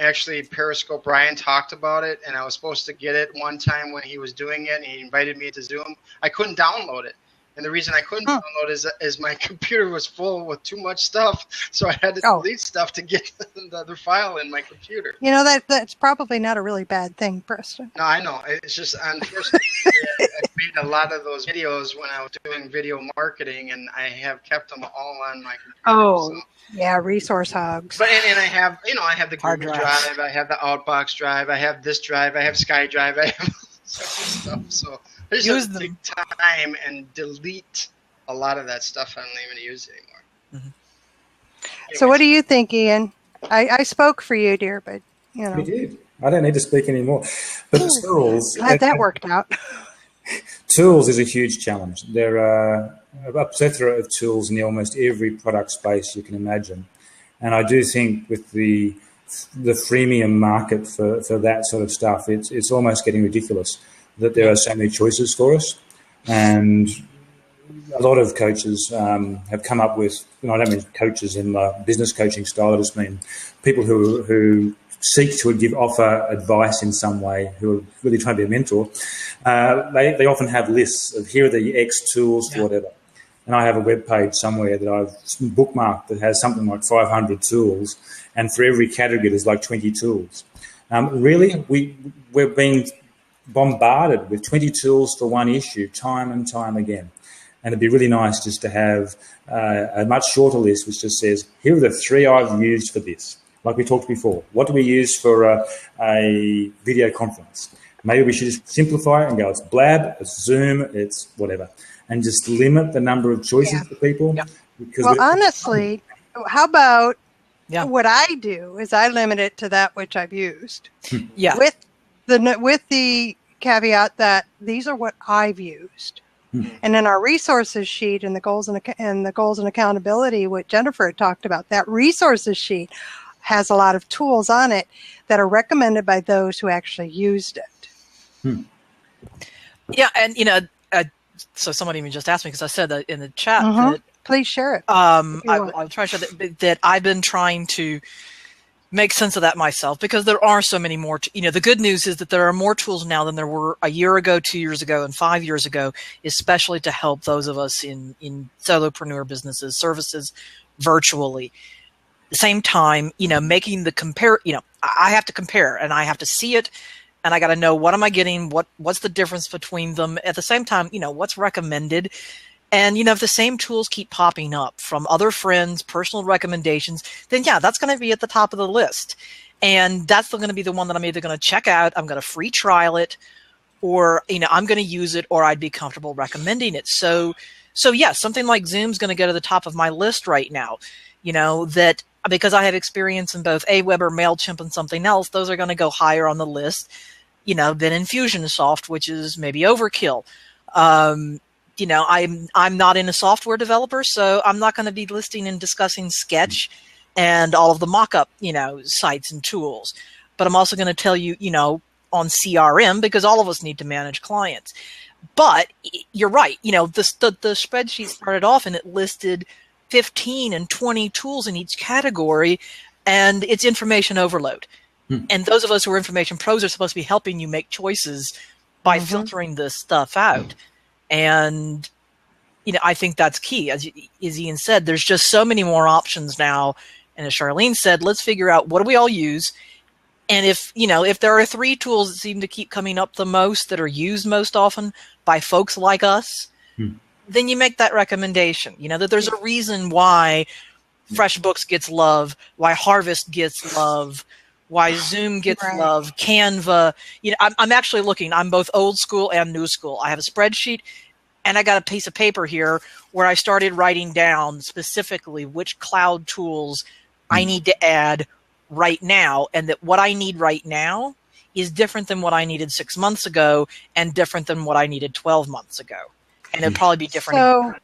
Actually, Periscope, Brian talked about it, and I was supposed to get it one time when he was doing it, and he invited me to Zoom. I couldn't download it. And the reason I couldn't download is my computer was full with too much stuff, so I had to delete stuff to get the other file in my computer. You know, that's probably not a really bad thing, Preston. No, I know. It's just, unfortunately, I made a lot of those videos when I was doing video marketing, and I have kept them all on my computer. Oh, so. Yeah, resource hogs. But and I have, I have the Google Drive, I have the Outbox Drive, I have this drive, I have SkyDrive, I have stuff. So I just have to take time and delete a lot of that stuff. I don't even use it anymore. Mm-hmm. So what do you think, Ian? I spoke for you, dear, but You did. I don't need to speak anymore. But tools. Glad that worked out. Tools is a huge challenge. There are a plethora of tools in almost every product space you can imagine. And I do think with the freemium market for that sort of stuff, it's almost getting ridiculous that there are so many choices for us. And a lot of coaches have come up with, I don't mean coaches in the business coaching style, I just mean people who seek to offer advice in some way, who are really trying to be a mentor. They often have lists of here are the X tools for whatever. And I have a web page somewhere that I've bookmarked that has something like 500 tools, and for every category there's like 20 tools. Really, we're being bombarded with 20 tools for one issue time and time again. And it'd be really nice just to have a much shorter list which just says, here are the 3 I've used for this. Like we talked before, what do we use for a video conference? Maybe we should just simplify it and go, it's Blab, it's Zoom, it's whatever. And just limit the number of choices for people. Yeah. Well, honestly, how about what I do is I limit it to that which I've used. Yeah. With the caveat that these are what I've used. And in our resources sheet and the goals and accountability, what Jennifer had talked about, that resources sheet has a lot of tools on it that are recommended by those who actually used it. Yeah, and so somebody even just asked me, because I said that in the chat. That, please share it. I'll try to show that I've been trying to make sense of that myself, because there are so many more. The good news is that there are more tools now than there were a year ago, 2 years ago, and 5 years ago, especially to help those of us in solopreneur businesses, services, virtually. At the same time, making the compare. I have to compare, and I have to see it. And I got to know, what am I getting? What's the difference between them? At the same time, what's recommended? And, if the same tools keep popping up from other friends, personal recommendations, then that's going to be at the top of the list. And that's going to be the one that I'm either going to check out, I'm going to free trial it, or, I'm going to use it, or I'd be comfortable recommending it. So something like Zoom's going to go to the top of my list right now, that because I have experience in both Aweber, MailChimp, and something else, those are going to go higher on the list, than Infusionsoft, which is maybe overkill. I'm not in a software developer, so I'm not going to be listing and discussing Sketch and all of the mock-up, sites and tools. But I'm also going to tell you, on CRM, because all of us need to manage clients. But you're right. The spreadsheet started off and it listed 15 and 20 tools in each category, and it's information overload. And those of us who are information pros are supposed to be helping you make choices by filtering this stuff out. And, I think that's key. As Ian said, there's just so many more options now. And as Charlene said, let's figure out, what do we all use? And if there are 3 tools that seem to keep coming up the most, that are used most often by folks like us, then you make that recommendation, that there's a reason why FreshBooks gets love, why Harvest gets love, why Zoom gets love, Canva. I'm actually looking. I'm both old school and new school. I have a spreadsheet, and I got a piece of paper here where I started writing down specifically which cloud tools I need to add right now, and that what I need right now is different than what I needed 6 months ago and different than what I needed 12 months ago. And it'd probably be different. So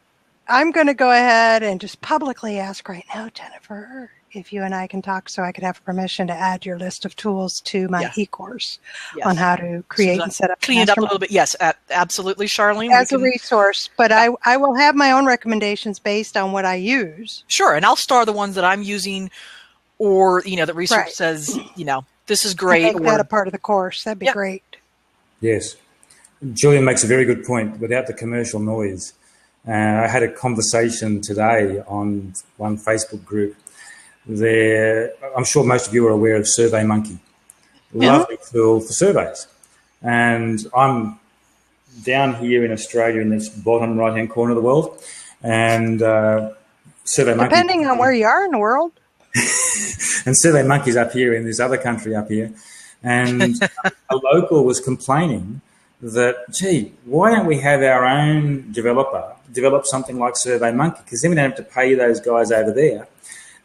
I'm going to go ahead and just publicly ask right now, Jennifer, if you and I can talk, so I could have permission to add your list of tools to my e-course on how to create and set up. Clean it up a little bit. Yes, absolutely, Charlene. As a resource, but I will have my own recommendations based on what I use. Sure, and I'll star the ones that I'm using, or, that research says, this is great. Make that a part of the course. That'd be great. Yes. Julian makes a very good point. Without the commercial noise, I had a conversation today on one Facebook group. There, I'm sure most of you are aware of SurveyMonkey. Lovely tool for surveys. And I'm down here in Australia in this bottom right-hand corner of the world. And SurveyMonkey... Depending on where you are in the world. And SurveyMonkey's up here in this other country up here. And a local was complaining that, gee, why don't we have our own developer develop something like SurveyMonkey? Because then we don't have to pay those guys over there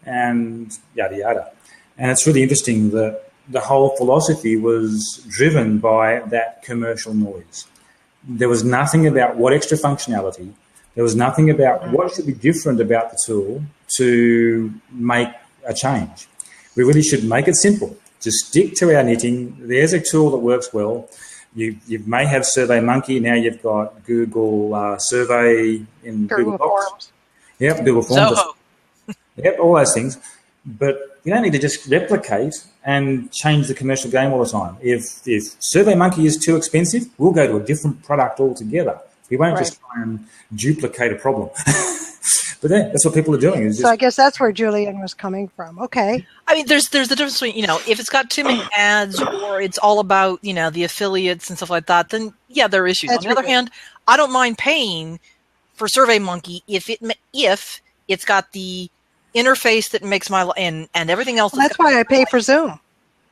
and yada, yada. And it's really interesting that the whole philosophy was driven by that commercial noise. There was nothing about what extra functionality, there was nothing about what should be different about the tool to make a change. We really should make it simple. Just stick to our knitting. There's a tool that works well. You may have SurveyMonkey. Now you've got Google Survey in Google Docs. Forms. Yep, Google Forms. Zoho. Yep, all those things. But you don't need to just replicate and change the commercial game all the time. If SurveyMonkey is too expensive, we'll go to a different product altogether. We won't just try and duplicate a problem. But that's what people are doing. So I guess that's where Julian was coming from. Okay. I mean, there's the difference between, if it's got too many ads or it's all about, the affiliates and stuff like that, then yeah, there are issues. On the other hand, I don't mind paying for SurveyMonkey if it's got the interface that makes my and everything else. Well, that's why I pay for Zoom.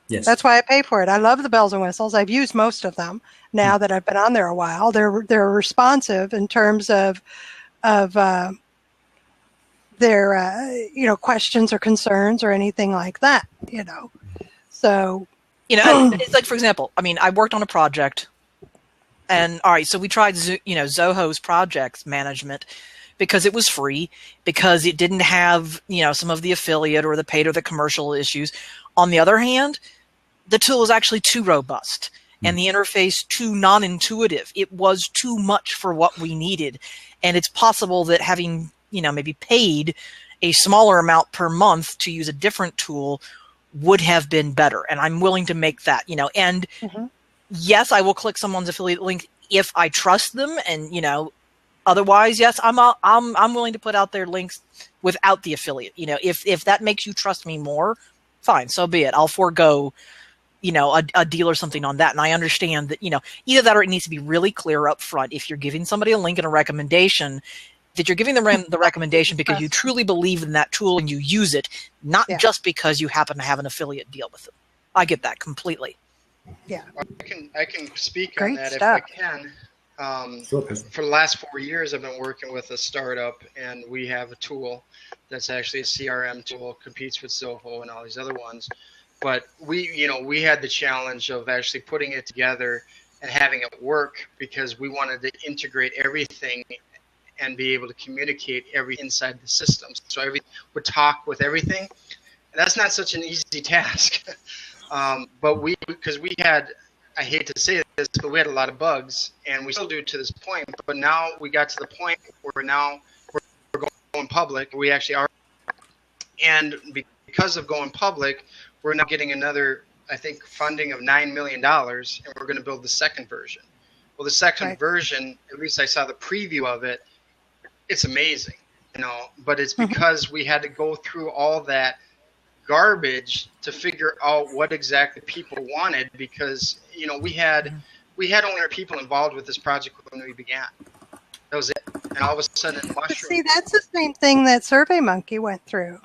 Yes. That's why I pay for it. I love the bells and whistles. I've used most of them now that I've been on there a while. They're responsive in terms of their questions or concerns or anything like that. So it's like, for example, I mean, I worked on a project, and all right, so we tried Zoho's projects management because it was free, because it didn't have some of the affiliate or the paid or the commercial issues. On the other hand, the tool was actually too robust and the interface too non-intuitive. It was too much for what we needed. And it's possible that having, maybe paid a smaller amount per month to use a different tool would have been better. And I'm willing to make that, and yes, I will click someone's affiliate link if I trust them. And, otherwise, yes, I'm willing to put out their links without the affiliate. If that makes you trust me more, fine, so be it. I'll forego, a deal or something on that. And I understand that, either that or it needs to be really clear up front. If you're giving somebody a link and a recommendation, that you're giving them the recommendation because you truly believe in that tool and you use it, not just because you happen to have an affiliate deal with them. I get that completely. Yeah, I can speak Great on that stuff. if I can. For the last 4 years, I've been working with a startup, and we have a tool that's actually a CRM tool, competes with Zoho and all these other ones. But we had the challenge of actually putting it together and having it work because we wanted to integrate everything and be able to communicate everything inside the system. So everything would talk with everything. And that's not such an easy task. But because we had, I hate to say this, but we had a lot of bugs, and we still do to this point. But now we got to the point where we're going public. We actually are. And because of going public, we're now getting another, I think, funding of $9 million, and we're going to build the second version. Well, the second version, at least I saw the preview of it, it's amazing, but it's because we had to go through all that garbage to figure out what exactly people wanted, because we had only our people involved with this project when we began. That was it, and all of a sudden, see, that's the same thing that SurveyMonkey went through.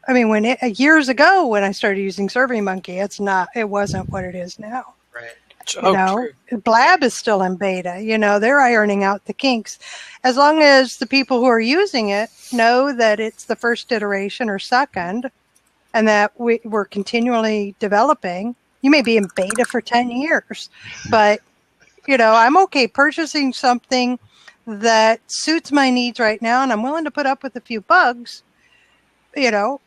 I mean, years ago when I started using SurveyMonkey, it wasn't what it is now. Right. True. Blab is still in beta. They're ironing out the kinks. As long as the people who are using it know that it's the first iteration or second, and that we're continually developing. You may be in beta for 10 years, but I'm okay purchasing something that suits my needs right now, and I'm willing to put up with a few bugs.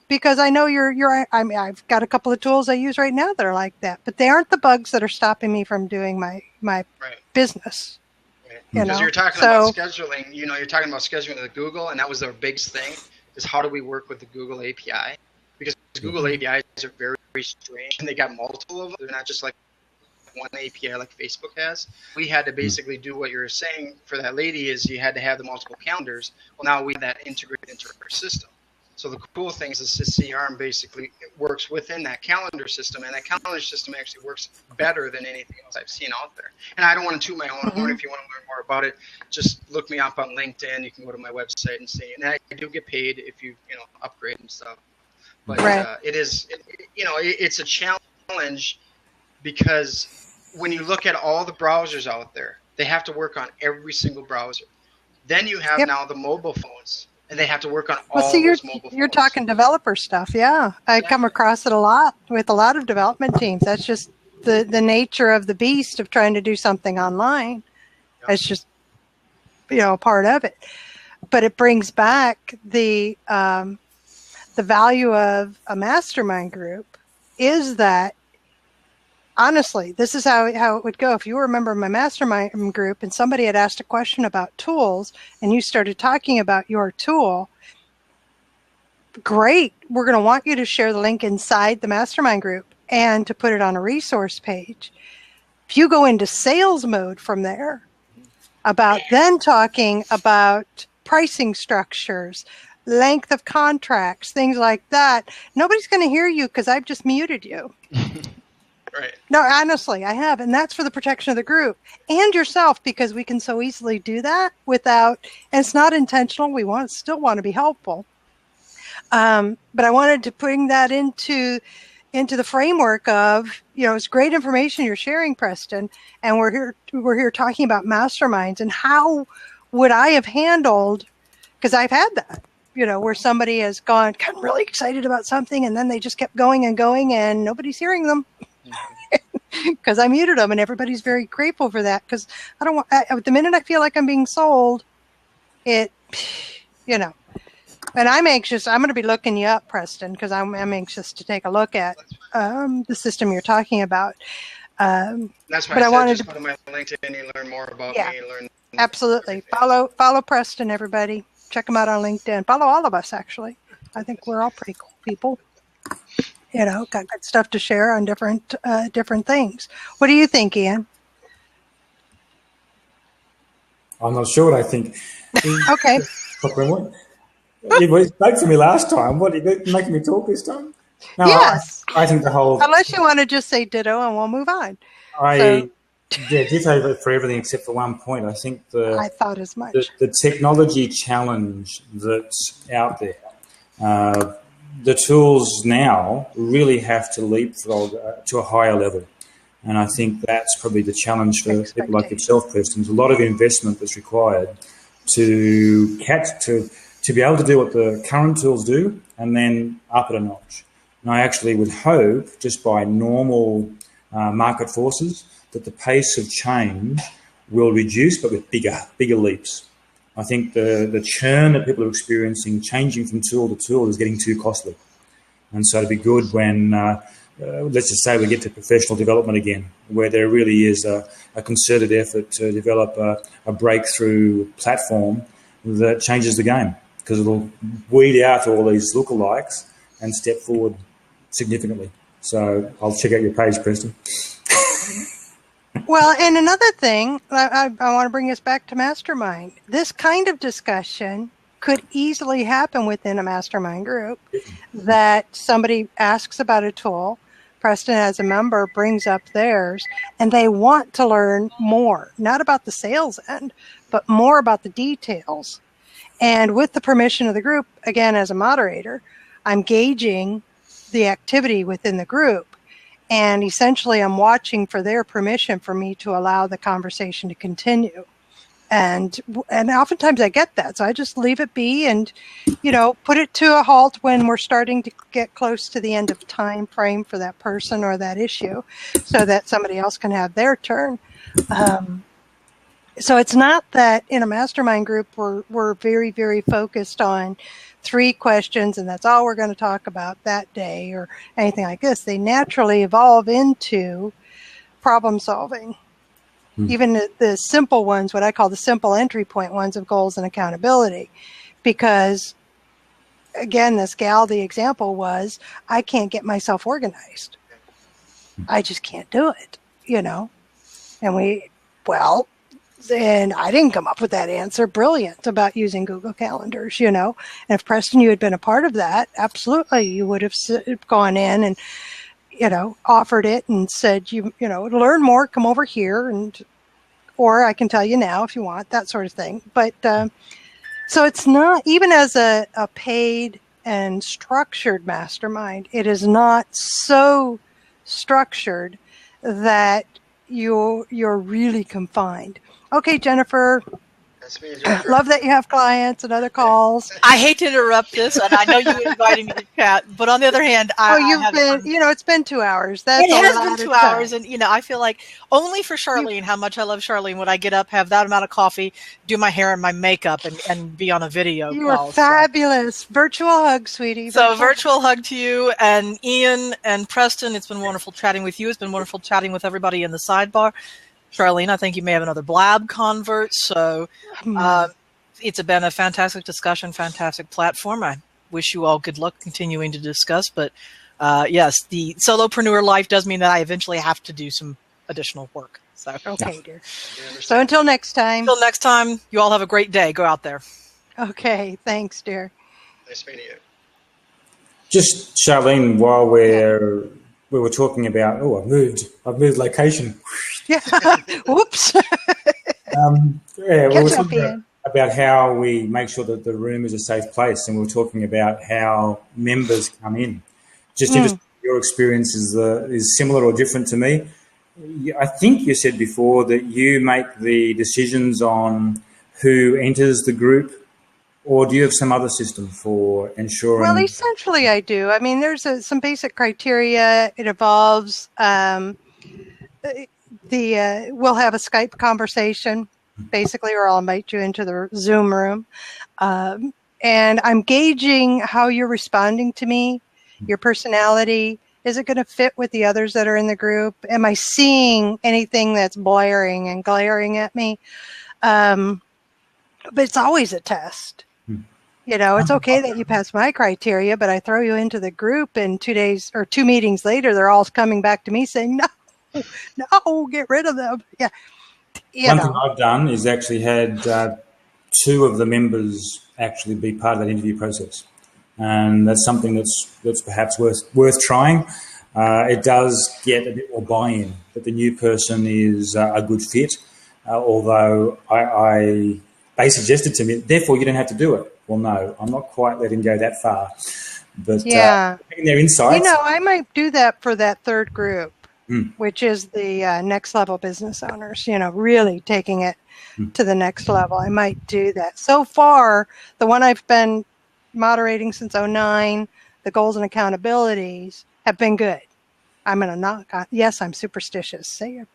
Because I know I've got a couple of tools I use right now that are like that, but they aren't the bugs that are stopping me from doing my business. Right. Because you're talking about scheduling, you're talking about scheduling with Google, and that was their biggest thing, is how do we work with the Google API? Because Google APIs are very, very strange, and they got multiple of them. They're not just like one API like Facebook has. We had to basically do what you're saying for that lady is you had to have the multiple calendars. Well, now we have that integrated into our system. So the cool thing is this CRM basically works within that calendar system, and that calendar system actually works better than anything else I've seen out there. And I don't want to toot my own horn. If you want to learn more about it, just look me up on LinkedIn. You can go to my website and see. And I do get paid if you upgrade and stuff. But it's a challenge because when you look at all the browsers out there, they have to work on every single browser. Then you have now the mobile phones. And they have to work on all those mobile phones. You're talking developer stuff, yeah. I come across it a lot with a lot of development teams. That's just the nature of the beast of trying to do something online. It's just, part of it. But it brings back the value of a mastermind group is that, honestly, this is how it would go. If you were a member of my mastermind group and somebody had asked a question about tools and you started talking about your tool, great. We're going to want you to share the link inside the mastermind group and to put it on a resource page. If you go into sales mode from there, about then talking about pricing structures, length of contracts, things like that, nobody's going to hear you because I've just muted you. Right. No, honestly, I have. And that's for the protection of the group and yourself, because we can so easily do that and it's not intentional. We still want to be helpful. But I wanted to bring that into the framework of, it's great information you're sharing, Preston. And we're here talking about masterminds and how would I have handled, because I've had that, where somebody has gotten really excited about something and then they just kept going and going and nobody's hearing them. Because I muted them, and everybody's very grateful for that. Because I don't want, the minute I feel like I'm being sold, and I'm anxious. I'm going to be looking you up, Preston, because I'm anxious to take a look at the system you're talking about. That's why I wanted to go to my LinkedIn and learn more about me. And absolutely. Follow Preston, everybody. Check him out on LinkedIn. Follow all of us, actually. I think we're all pretty cool people. Got good stuff to share on different things. What do you think, Ian? I'm not sure what I think. Okay. You spoke to me last time. What, are you making me talk this time? No, yes. I think the whole... Unless you want to just say ditto and we'll move on. Ditto for everything except for one point. I think I thought as much. The technology challenge that's out there, the tools now really have to leapfrog to a higher level. And I think that's probably the challenge for people like yourself, Preston. There's a lot of investment that's required to be able to do what the current tools do and then up it a notch. And I actually would hope, just by normal market forces, that the pace of change will reduce, but with bigger leaps. I think the churn that people are experiencing, changing from tool to tool, is getting too costly. And so it'd be good when, let's just say we get to professional development again, where there really is a concerted effort to develop a breakthrough platform that changes the game, because it'll weed out all these lookalikes and step forward significantly. So I'll check out your page, Preston. Well, and another thing, I want to bring us back to Mastermind. This kind of discussion could easily happen within a mastermind group, that somebody asks about a tool, Preston as a member brings up theirs, and they want to learn more, not about the sales end, but more about the details. And with the permission of the group, again, as a moderator, I'm gauging the activity within the group. And essentially, I'm watching for their permission for me to allow the conversation to continue. And oftentimes I get that. So I just leave it be and, put it to a halt when we're starting to get close to the end of time frame for that person or that issue, so that somebody else can have their turn. So it's not that in a mastermind group we're very, very focused on 3 questions and that's all we're going to talk about that day or anything like this. They naturally evolve into problem solving. Even the simple ones, what I call the simple entry point ones of goals and accountability. Because, again, this gal, the example was, I can't get myself organized. I just can't do it. you know, and and I didn't come up with that answer. Brilliant about using Google Calendars, you know. And if Preston, you had been a part of that, absolutely, you would have gone in and, you know, offered it and said, you know, to learn more, come over here, or I can tell you now if you want, that sort of thing. But so it's not, even as a paid and structured mastermind, it is not so structured that you're really confined. Okay, Jennifer. That's me, Jennifer. Love that you have clients and other calls. I hate to interrupt this, and I know you invited me to chat, but on the other hand, it's been 2 hours. It has been 2 hours, and, you know, I feel like only for Charlene, how much I love Charlene, would I get up, have that amount of coffee, do my hair and my makeup, and be on a video you call. are fabulous. So. Virtual hug, sweetie. Virtual hug to you, and Ian and Preston. It's been wonderful chatting with you. It's been wonderful chatting with everybody in the sidebar. Charlene, I think you may have another blab convert. So it's been a fantastic discussion, fantastic platform. I wish you all good luck continuing to discuss. But yes, the solopreneur life does mean that I eventually have to do some additional work. So okay, dear. So until next time. Until next time, you all have a great day. Go out there. Okay, thanks, dear. Nice meeting you. Just Charlene, while we were talking about, I've moved location. Yeah. Whoops. We were talking about how we make sure that the room is a safe place, and we were talking about how members come in. Just interested, your experience is similar or different to me. I think you said before that you make the decisions on who enters the group, or do you have some other system for ensuring? Well, essentially I do. I mean, there's some basic criteria. It involves we'll have a Skype conversation, basically, or I'll invite you into the Zoom room. And I'm gauging how you're responding to me, your personality. Is it going to fit with the others that are in the group? Am I seeing anything that's blaring and glaring at me? But it's always a test. You know, it's okay that you pass my criteria, but I throw you into the group, and 2 days or 2 meetings later, they're all coming back to me saying, no, get rid of them. Yeah. One thing I've done is actually had 2 of the members actually be part of that interview process. And that's something that's perhaps worth trying. It does get a bit more buy-in that the new person is a good fit, although they suggested to me, therefore you don't have to do it. Well, no, I'm not quite letting go that far. But taking their insights. You know, I might do that for that third group, which is the next level business owners, you know, really taking it to the next level. I might do that. So far, the one I've been moderating since 2009, the goals and accountabilities have been good. I'm going to knock on, yes, I'm superstitious. Say a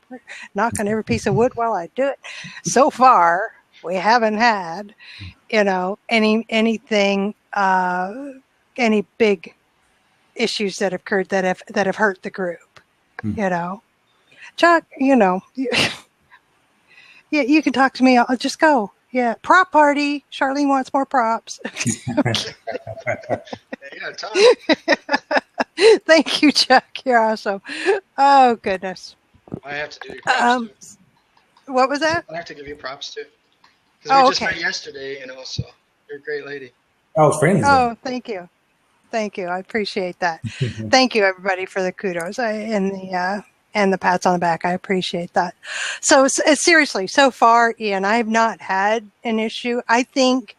knock on every piece of wood while I do it. So far, we haven't had, you know, anything, any big issues that have occurred that have hurt the group. You know, Chuck, you know, you can talk to me. I'll just go. Yeah, prop party. Charlene wants more props. Thank you, Chuck. You're awesome. Oh goodness. I have to do your props too. What was that? I have to give you props too. Because we just met yesterday, you know, so you're a great lady. Oh, friends. Oh, thank you. Thank you. I appreciate that. Thank you, everybody, for the kudos and the pats on the back. I appreciate that. So seriously, so far, Ian, I have not had an issue. I think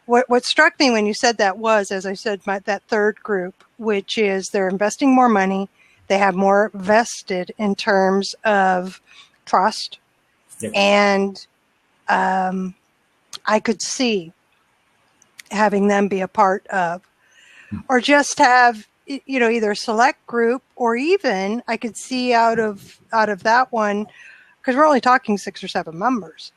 what struck me when you said that was, as I said, that third group, which is they're investing more money. They have more vested in terms of trust. Yep. And I could see having them be a part of, or just have, you know, either a select group, or even I could see out of that one, because we're only talking 6 or 7 members,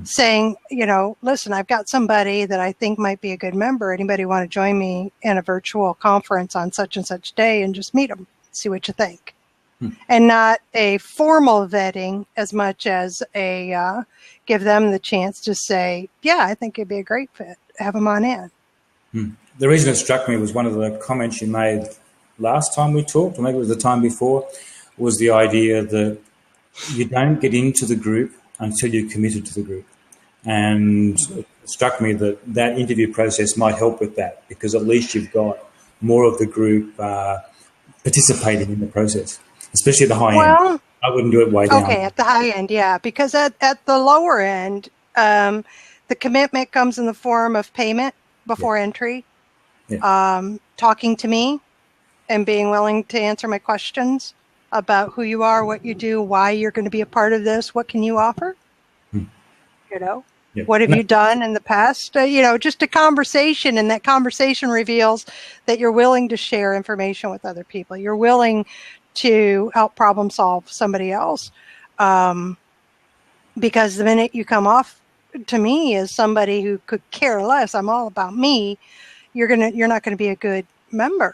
saying, you know, listen, I've got somebody that I think might be a good member. Anybody want to join me in a virtual conference on such and such day, and just meet them, see what you think. And not a formal vetting as much as a give them the chance to say, yeah, I think it'd be a great fit. Have them on in. The reason it struck me was one of the comments you made last time we talked, or maybe it was the time before, was the idea that you don't get into the group until you're committed to the group. And it struck me that that interview process might help with that, because at least you've got more of the group participating in the process, especially at the high end. I wouldn't do it way down. Okay, at the high end, yeah, because at the lower end, the commitment comes in the form of payment before entry, talking to me and being willing to answer my questions about who you are, what you do, why you're going to be a part of this, what can you offer, you know? Yeah. What have you done in the past? You know, just a conversation, and that conversation reveals that you're willing to share information with other people. You're willing to help problem solve somebody else. Because the minute you come off to me as somebody who could care less, I'm all about me, you're not going to be a good member.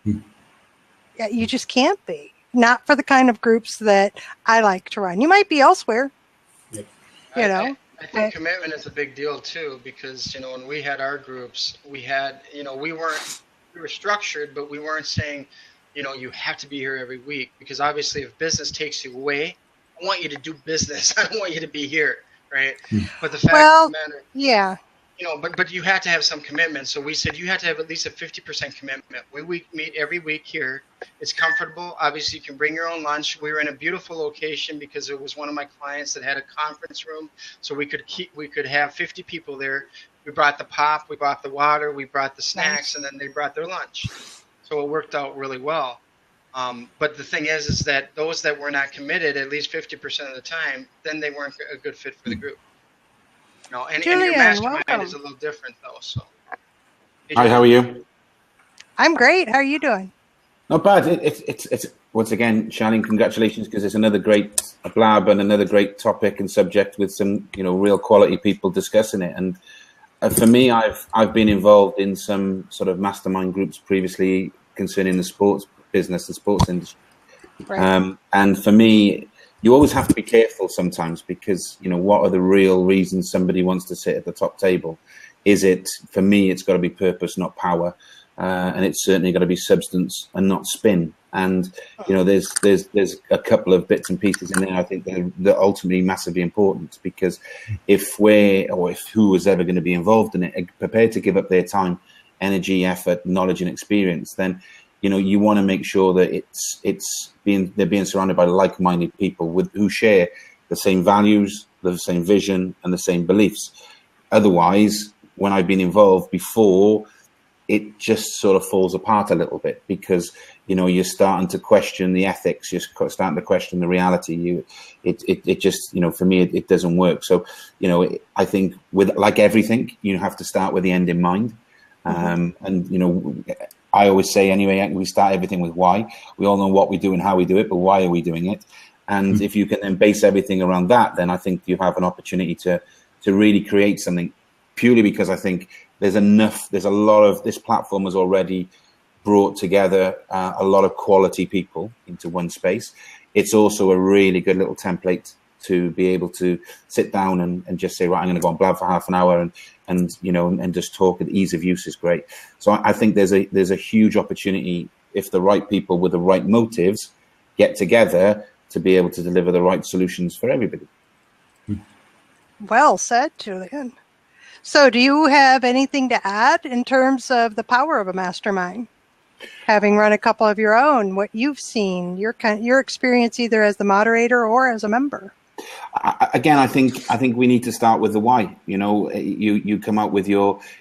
You just can't be. Not for the kind of groups that I like to run. You might be elsewhere. Yep. You know. I think commitment is a big deal too, because, you know, when we had our groups, we had, you know, we were structured, but we weren't saying, you know, you have to be here every week, because obviously if business takes you away, I want you to do business. I don't want you to be here, right? But the fact of the matter, you know, but you had to have some commitment. So we said you had to have at least a 50% commitment. We meet every week here. It's comfortable. Obviously, you can bring your own lunch. We were in a beautiful location because it was one of my clients that had a conference room, so we could have 50 people there. We brought the pop, we brought the water, we brought the snacks, and then they brought their lunch. So it worked out really well. But the thing is that those that were not committed, at least 50% of the time, then they weren't a good fit for the group. No, and your mastermind is a little different though. So, hi, how are you? I'm great. How are you doing? Not bad. It's once again, Charlene, congratulations, because it's another great blab and another great topic and subject with some, you know, real quality people discussing it. And for me, I've been involved in some sort of mastermind groups previously concerning the sports business, the sports industry. Right. And for me, you always have to be careful sometimes, because, you know, what are the real reasons somebody wants to sit at the top table? Is it, for me, it's got to be purpose, not power. And it's certainly got to be substance and not spin. And, you know, there's a couple of bits and pieces in there I think they're ultimately massively important, because if who is ever going to be involved in it are prepared to give up their time, energy, effort, knowledge and experience, then, you know, you want to make sure that they're being surrounded by like-minded people who share the same values, the same vision, and the same beliefs. Otherwise, when I've been involved before, it just sort of falls apart a little bit, because, you know, you're starting to question the ethics, you're starting to question the reality. It just, you know, for me, it doesn't work. So, you know, I think with like everything, you have to start with the end in mind. And, you know, I always say anyway, we start everything with why. We all know what we do and how we do it, but why are we doing it? And if you can then base everything around that, then I think you have an opportunity to really create something, purely because I think there's a lot of, this platform has already brought together a lot of quality people into one space. It's also a really good little template to be able to sit down and just say, right, I'm going to go on blab for half an hour and you know, and just talk. The ease of use is great. So I think there's a huge opportunity, if the right people with the right motives get together, to be able to deliver the right solutions for everybody. Well said, Julian. So do you have anything to add in terms of the power of a mastermind? Having run a couple of your own, what you've seen, your experience either as the moderator or as a member? Again, I think we need to start with the why. You know, you come out with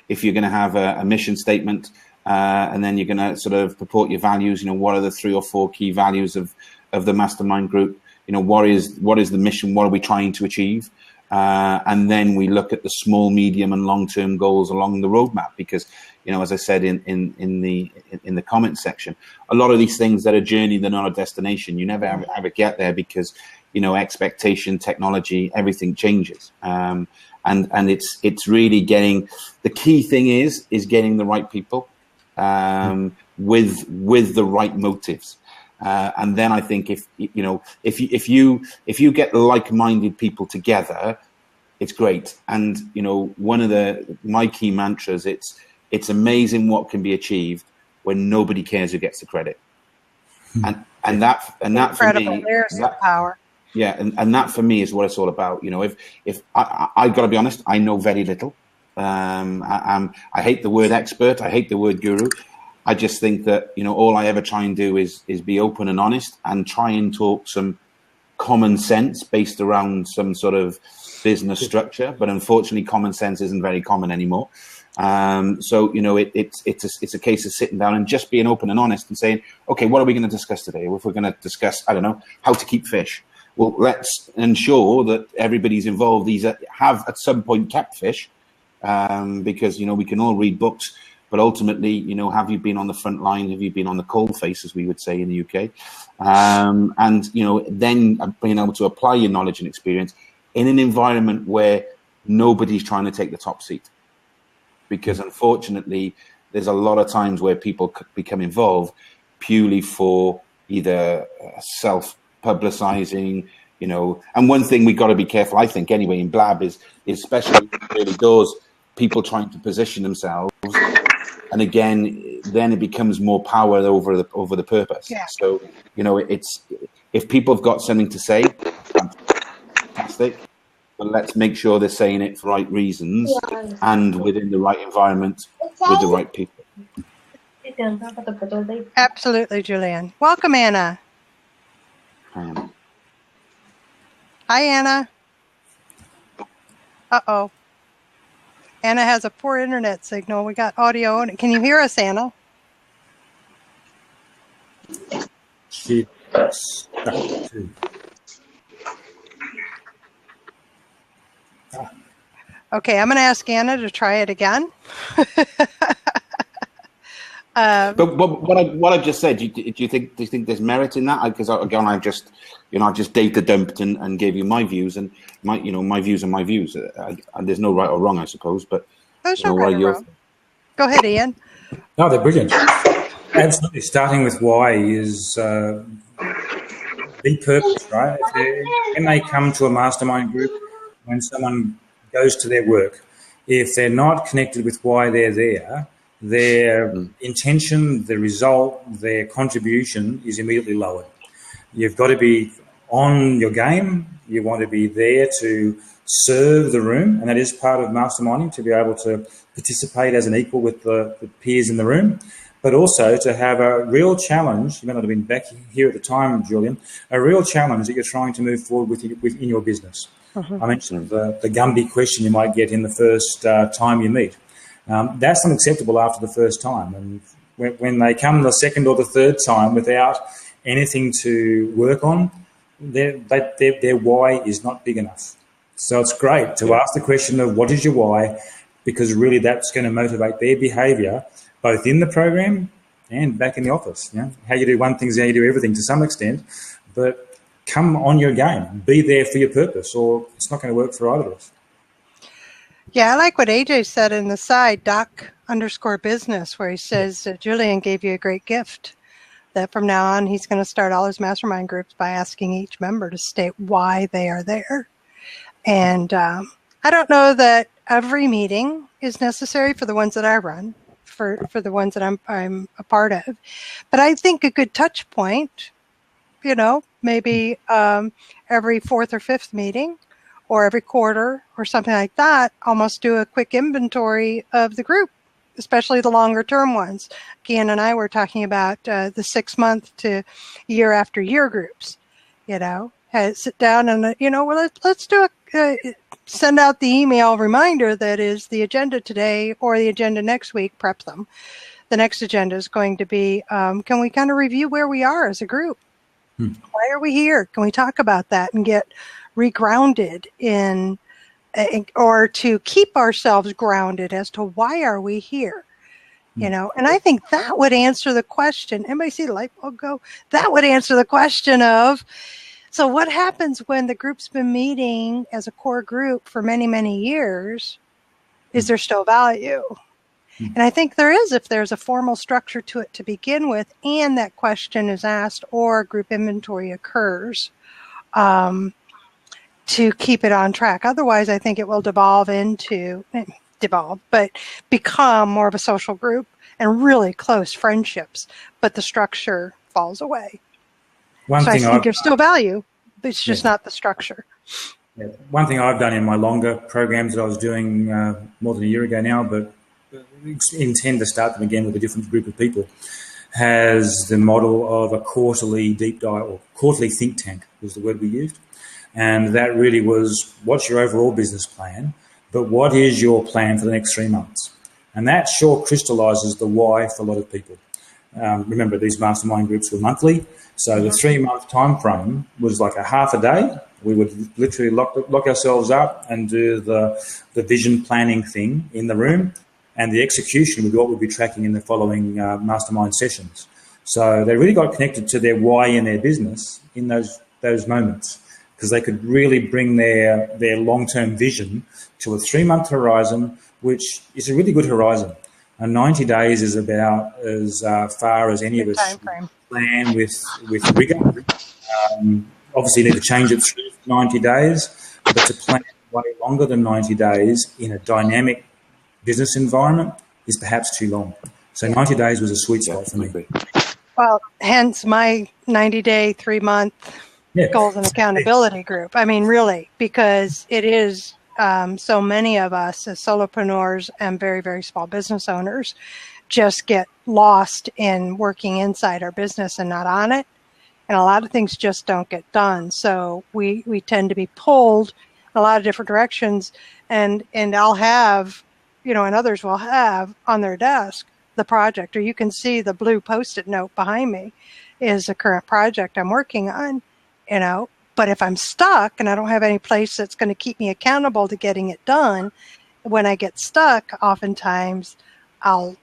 if you're going to have a mission statement, and then you're going to sort of purport your values. You know, what are the 3 or 4 key values of the mastermind group? You know, what is the mission? What are we trying to achieve? And then we look at the small, medium, and long-term goals along the roadmap. Because, you know, as I said in the comments section, a lot of these things that are a journey, they're not a destination. You never ever get there, because, you know, expectation, technology, everything changes. And it's really getting, the key thing is getting the right people with the right motives. And then I think if you get like-minded people together, it's great. And, you know, one of my key mantras, it's amazing what can be achieved when nobody cares who gets the credit. And that for me, there's the power. Yeah, and that for me is what it's all about. You know, if I got to be honest, I know very little. I hate the word expert. I hate the word guru. I just think that, you know, all I ever try and do is be open and honest and try and talk some common sense based around some sort of business structure. But unfortunately, common sense isn't very common anymore. So, you know, it's a case of sitting down and just being open and honest and saying, okay, what are we going to discuss today? If we're going to discuss, I don't know, how to keep fish. Well, let's ensure that everybody's involved. These have at some point kept fish, because, you know, we can all read books, but ultimately, you know, have you been on the front line? Have you been on the coal face, as we would say in the UK? And, you know, then being able to apply your knowledge and experience in an environment where nobody's trying to take the top seat. Because unfortunately, there's a lot of times where people become involved purely for either self-publicizing, you know. And one thing we got to be careful, I think, anyway, in Blab is especially early doors, people trying to position themselves, and again, then it becomes more power over the purpose. Yeah. So, you know, it's, if people have got something to say, fantastic. But let's make sure they're saying it for right reasons and within the right environment with the right people. Absolutely, Julian. Welcome, Anna. Hi, Anna. Uh-oh. Anna has a poor internet signal. We got audio. Can you hear us, Anna? She stuck too. Okay, I'm going to ask Anna to try it again. But what I just said, do you think there's merit in that? Because again, I just data dumped and gave you my views, and my views are my views. And there's no right or wrong, I suppose. But there's no right or wrong. Go ahead, Ian. No, they're brilliant. Absolutely. Starting with why is the purpose, right? When they come to a mastermind group, when someone goes to their work, if they're not connected with why they're there, their intention, the result, their contribution is immediately lowered. You've got to be on your game. You want to be there to serve the room, and that is part of masterminding, to be able to participate as an equal with the peers in the room, but also to have a real challenge. You may not have been back here at the time, Julian, a real challenge that you're trying to move forward within your business. I mentioned the Gumby question you might get in the first time you meet. That's not acceptable after the first time. And when they come the second or the third time without anything to work on, their why is not big enough. So it's great to ask the question of what is your why, because really that's going to motivate their behaviour, both in the program and back in the office. You know, how you do one thing is how you do everything to some extent, but come on your game, be there for your purpose, or it's not going to work for either of us. Yeah, I like what AJ said in the side, doc_business, where he says Julian gave you a great gift, that from now on he's going to start all his mastermind groups by asking each member to state why they are there. And I don't know that every meeting is necessary for the ones that I run, for the ones that I'm a part of, but I think a good touch point, you know, maybe every fourth or fifth meeting, or every quarter or something like that, almost do a quick inventory of the group, especially the longer term ones. Gian and I were talking about the 6 month to year after year groups, you know, sit down and, you know, well, let's do send out the email reminder that is the agenda today or the agenda next week, prep them. The next agenda is going to be, can we kind of review where we are as a group? Why are we here? Can we talk about that and get regrounded in, or to keep ourselves grounded as to why are we here? You know, and I think that would answer the question. Anybody see the light bulb go? That would answer the question of, so what happens when the group's been meeting as a core group for many, many years? Is there still value? And I think there is, if there's a formal structure to it to begin with, and that question is asked or group inventory occurs, to keep it on track. Otherwise, I think it will but become more of a social group and really close friendships, but the structure falls away. So I think there's still value. It's just not the structure. Yeah. One thing I've done in my longer programs that I was doing more than a year ago now, but intend to start them again with a different group of people, has the model of a quarterly deep dive, or quarterly think tank was the word we used. And that really was, what's your overall business plan, but what is your plan for the next 3 months? And that sure crystallises the why for a lot of people. Remember, these mastermind groups were monthly, so the 3 month time frame was like a half a day. We would literally lock ourselves up and do the vision planning thing in the room, and the execution would be what we'd be tracking in the following mastermind sessions. So they really got connected to their why in their business in those moments, because they could really bring their long-term vision to a 3 month horizon, which is a really good horizon. And 90 days is about as far as any of us plan with rigor. Obviously, you need to change it through 90 days, but to plan way longer than 90 days in a dynamic business environment is perhaps too long. So 90 days was a sweet spot for me. Well, hence my 90-day, 3 month goals and accountability group. I mean, really, because it is so many of us as solopreneurs and very, very small business owners just get lost in working inside our business and not on it. And a lot of things just don't get done. So we tend to be pulled in a lot of different directions. And I'll have, and others will have on their desk the project, or you can see the blue Post-it note behind me is a current project I'm working on, But if I'm stuck and I don't have any place that's going to keep me accountable to getting it done, when I get stuck, oftentimes I'll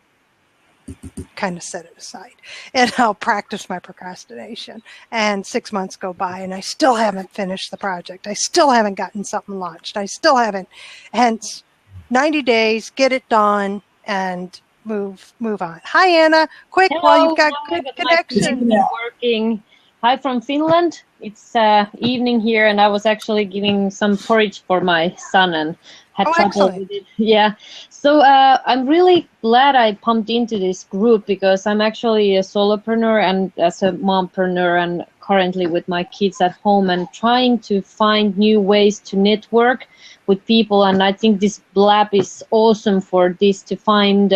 kind of set it aside and I'll practice my procrastination. And 6 months go by and I still haven't finished the project. I still haven't gotten something launched. I still haven't. Hence, 90 days, get it done and move on. Hi, Anna. Quick, Hello, while you've got good connection. Working. Hi from Finland. It's evening here, and I was actually giving some porridge for my son and had trouble with it. Yeah. So I'm really glad I pumped into this group, because I'm actually a solopreneur and as a mompreneur, and currently with my kids at home and trying to find new ways to network with people. And I think this Blab is awesome for this, to find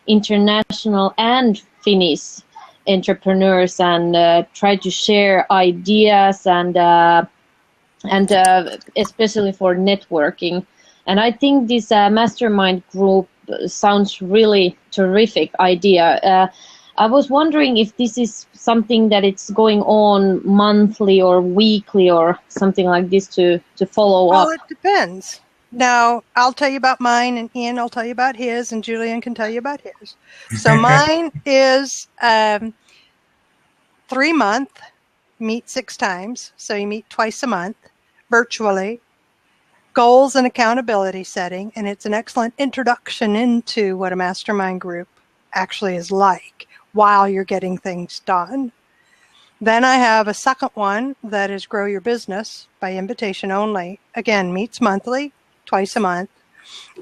international and Finnish entrepreneurs and try to share ideas and especially for networking. And I think this mastermind group sounds really terrific idea. I was wondering if this is something that it's going on monthly or weekly or something like this to follow up. Well, it depends. Now, I'll tell you about mine, and Ian will tell you about his, and Julian can tell you about his. So mine is 3 month, meet 6 times. So you meet twice a month, virtually. Goals and accountability setting, and it's an excellent introduction into what a mastermind group actually is like while you're getting things done. Then I have a second one that is Grow Your Business by invitation only. Again, meets monthly, twice a month.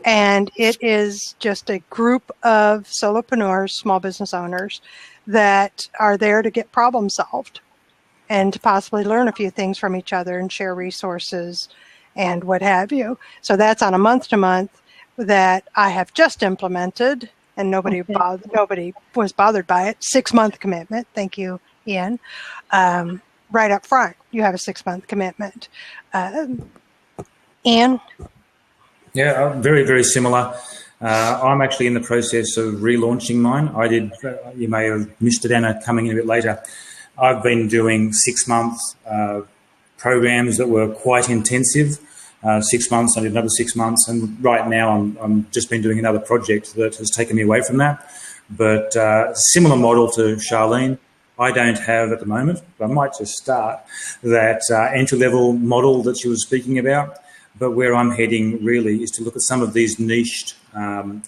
And it is just a group of solopreneurs, small business owners that are there to get problem solved and to possibly learn a few things from each other and share resources and what have you. So that's on a month-to-month that I have just implemented, and nobody was bothered by it. 6 month commitment. Thank you, Ian. Right up front, you have a 6 month commitment. Ian? Yeah, very, very similar. I'm actually in the process of relaunching mine. I did, you may have missed it, Anna, coming in a bit later. I've been doing 6 month programs that were quite intensive. 6 months, I did another 6 months, and right now I'm just been doing another project that has taken me away from that. But similar model to Charlene. I don't have at the moment, but I might just start that entry-level model that she was speaking about. But where I'm heading really is to look at some of these niched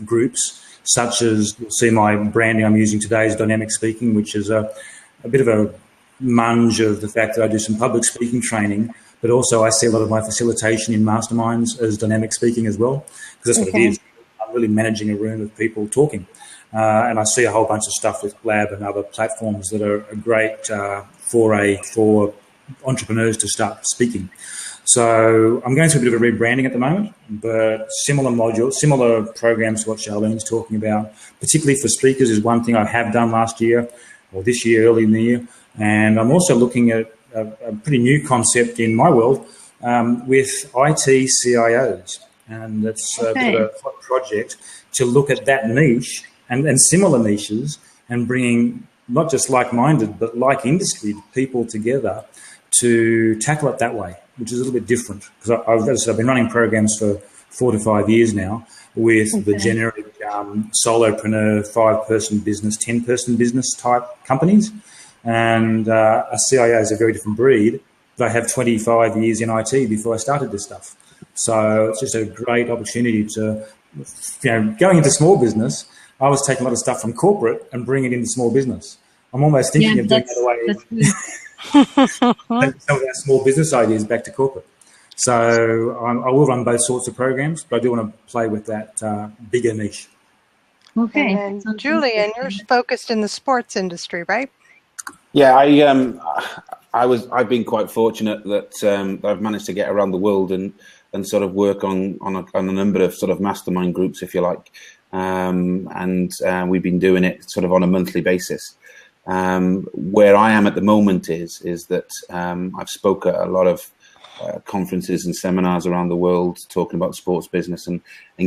groups, such as, you'll see my branding I'm using today is dynamic speaking, which is a bit of a munge of the fact that I do some public speaking training, but also I see a lot of my facilitation in masterminds as dynamic speaking as well, because that's what it is. I'm really managing a room of people talking. And I see a whole bunch of stuff with Blab and other platforms that are a great foray for entrepreneurs to start speaking. So I'm going through a bit of a rebranding at the moment, but similar modules, similar programs to what Charlene's talking about, particularly for speakers, is one thing I have done last year or this year, early in the year. And I'm also looking at a pretty new concept in my world with IT CIOs. And it's a bit of a hot project to look at that niche and similar niches and bringing not just like-minded, but like industry people together to tackle it that way, which is a little bit different. Because I've been running programs for 4 to 5 years now with the generic solopreneur, 5-person business, 10-person business type companies. And a CIO is a very different breed. But I have 25 years in IT before I started this stuff. So it's just a great opportunity to, going into small business, I was taking a lot of stuff from corporate and bringing it into small business. I'm almost thinking of doing that away. Some of our small business ideas back to corporate. So I will run both sorts of programs, but I do want to play with that bigger niche. Okay. And Julian, you're focused in the sports industry, right? Yeah, I've been quite fortunate that I've managed to get around the world and sort of work on a number of sort of mastermind groups, if you like. And we've been doing it sort of on a monthly basis. Where I am at the moment is that I've spoke at a lot of conferences and seminars around the world talking about sports business and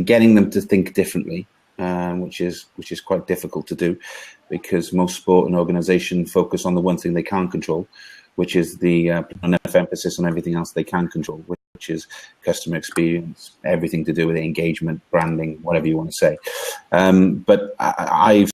getting them to think differently, which is quite difficult to do because most sport and organization focus on the one thing they can't control, which is the enough emphasis on everything else they can control, which is customer experience, everything to do with engagement, branding, whatever you want to say. But I've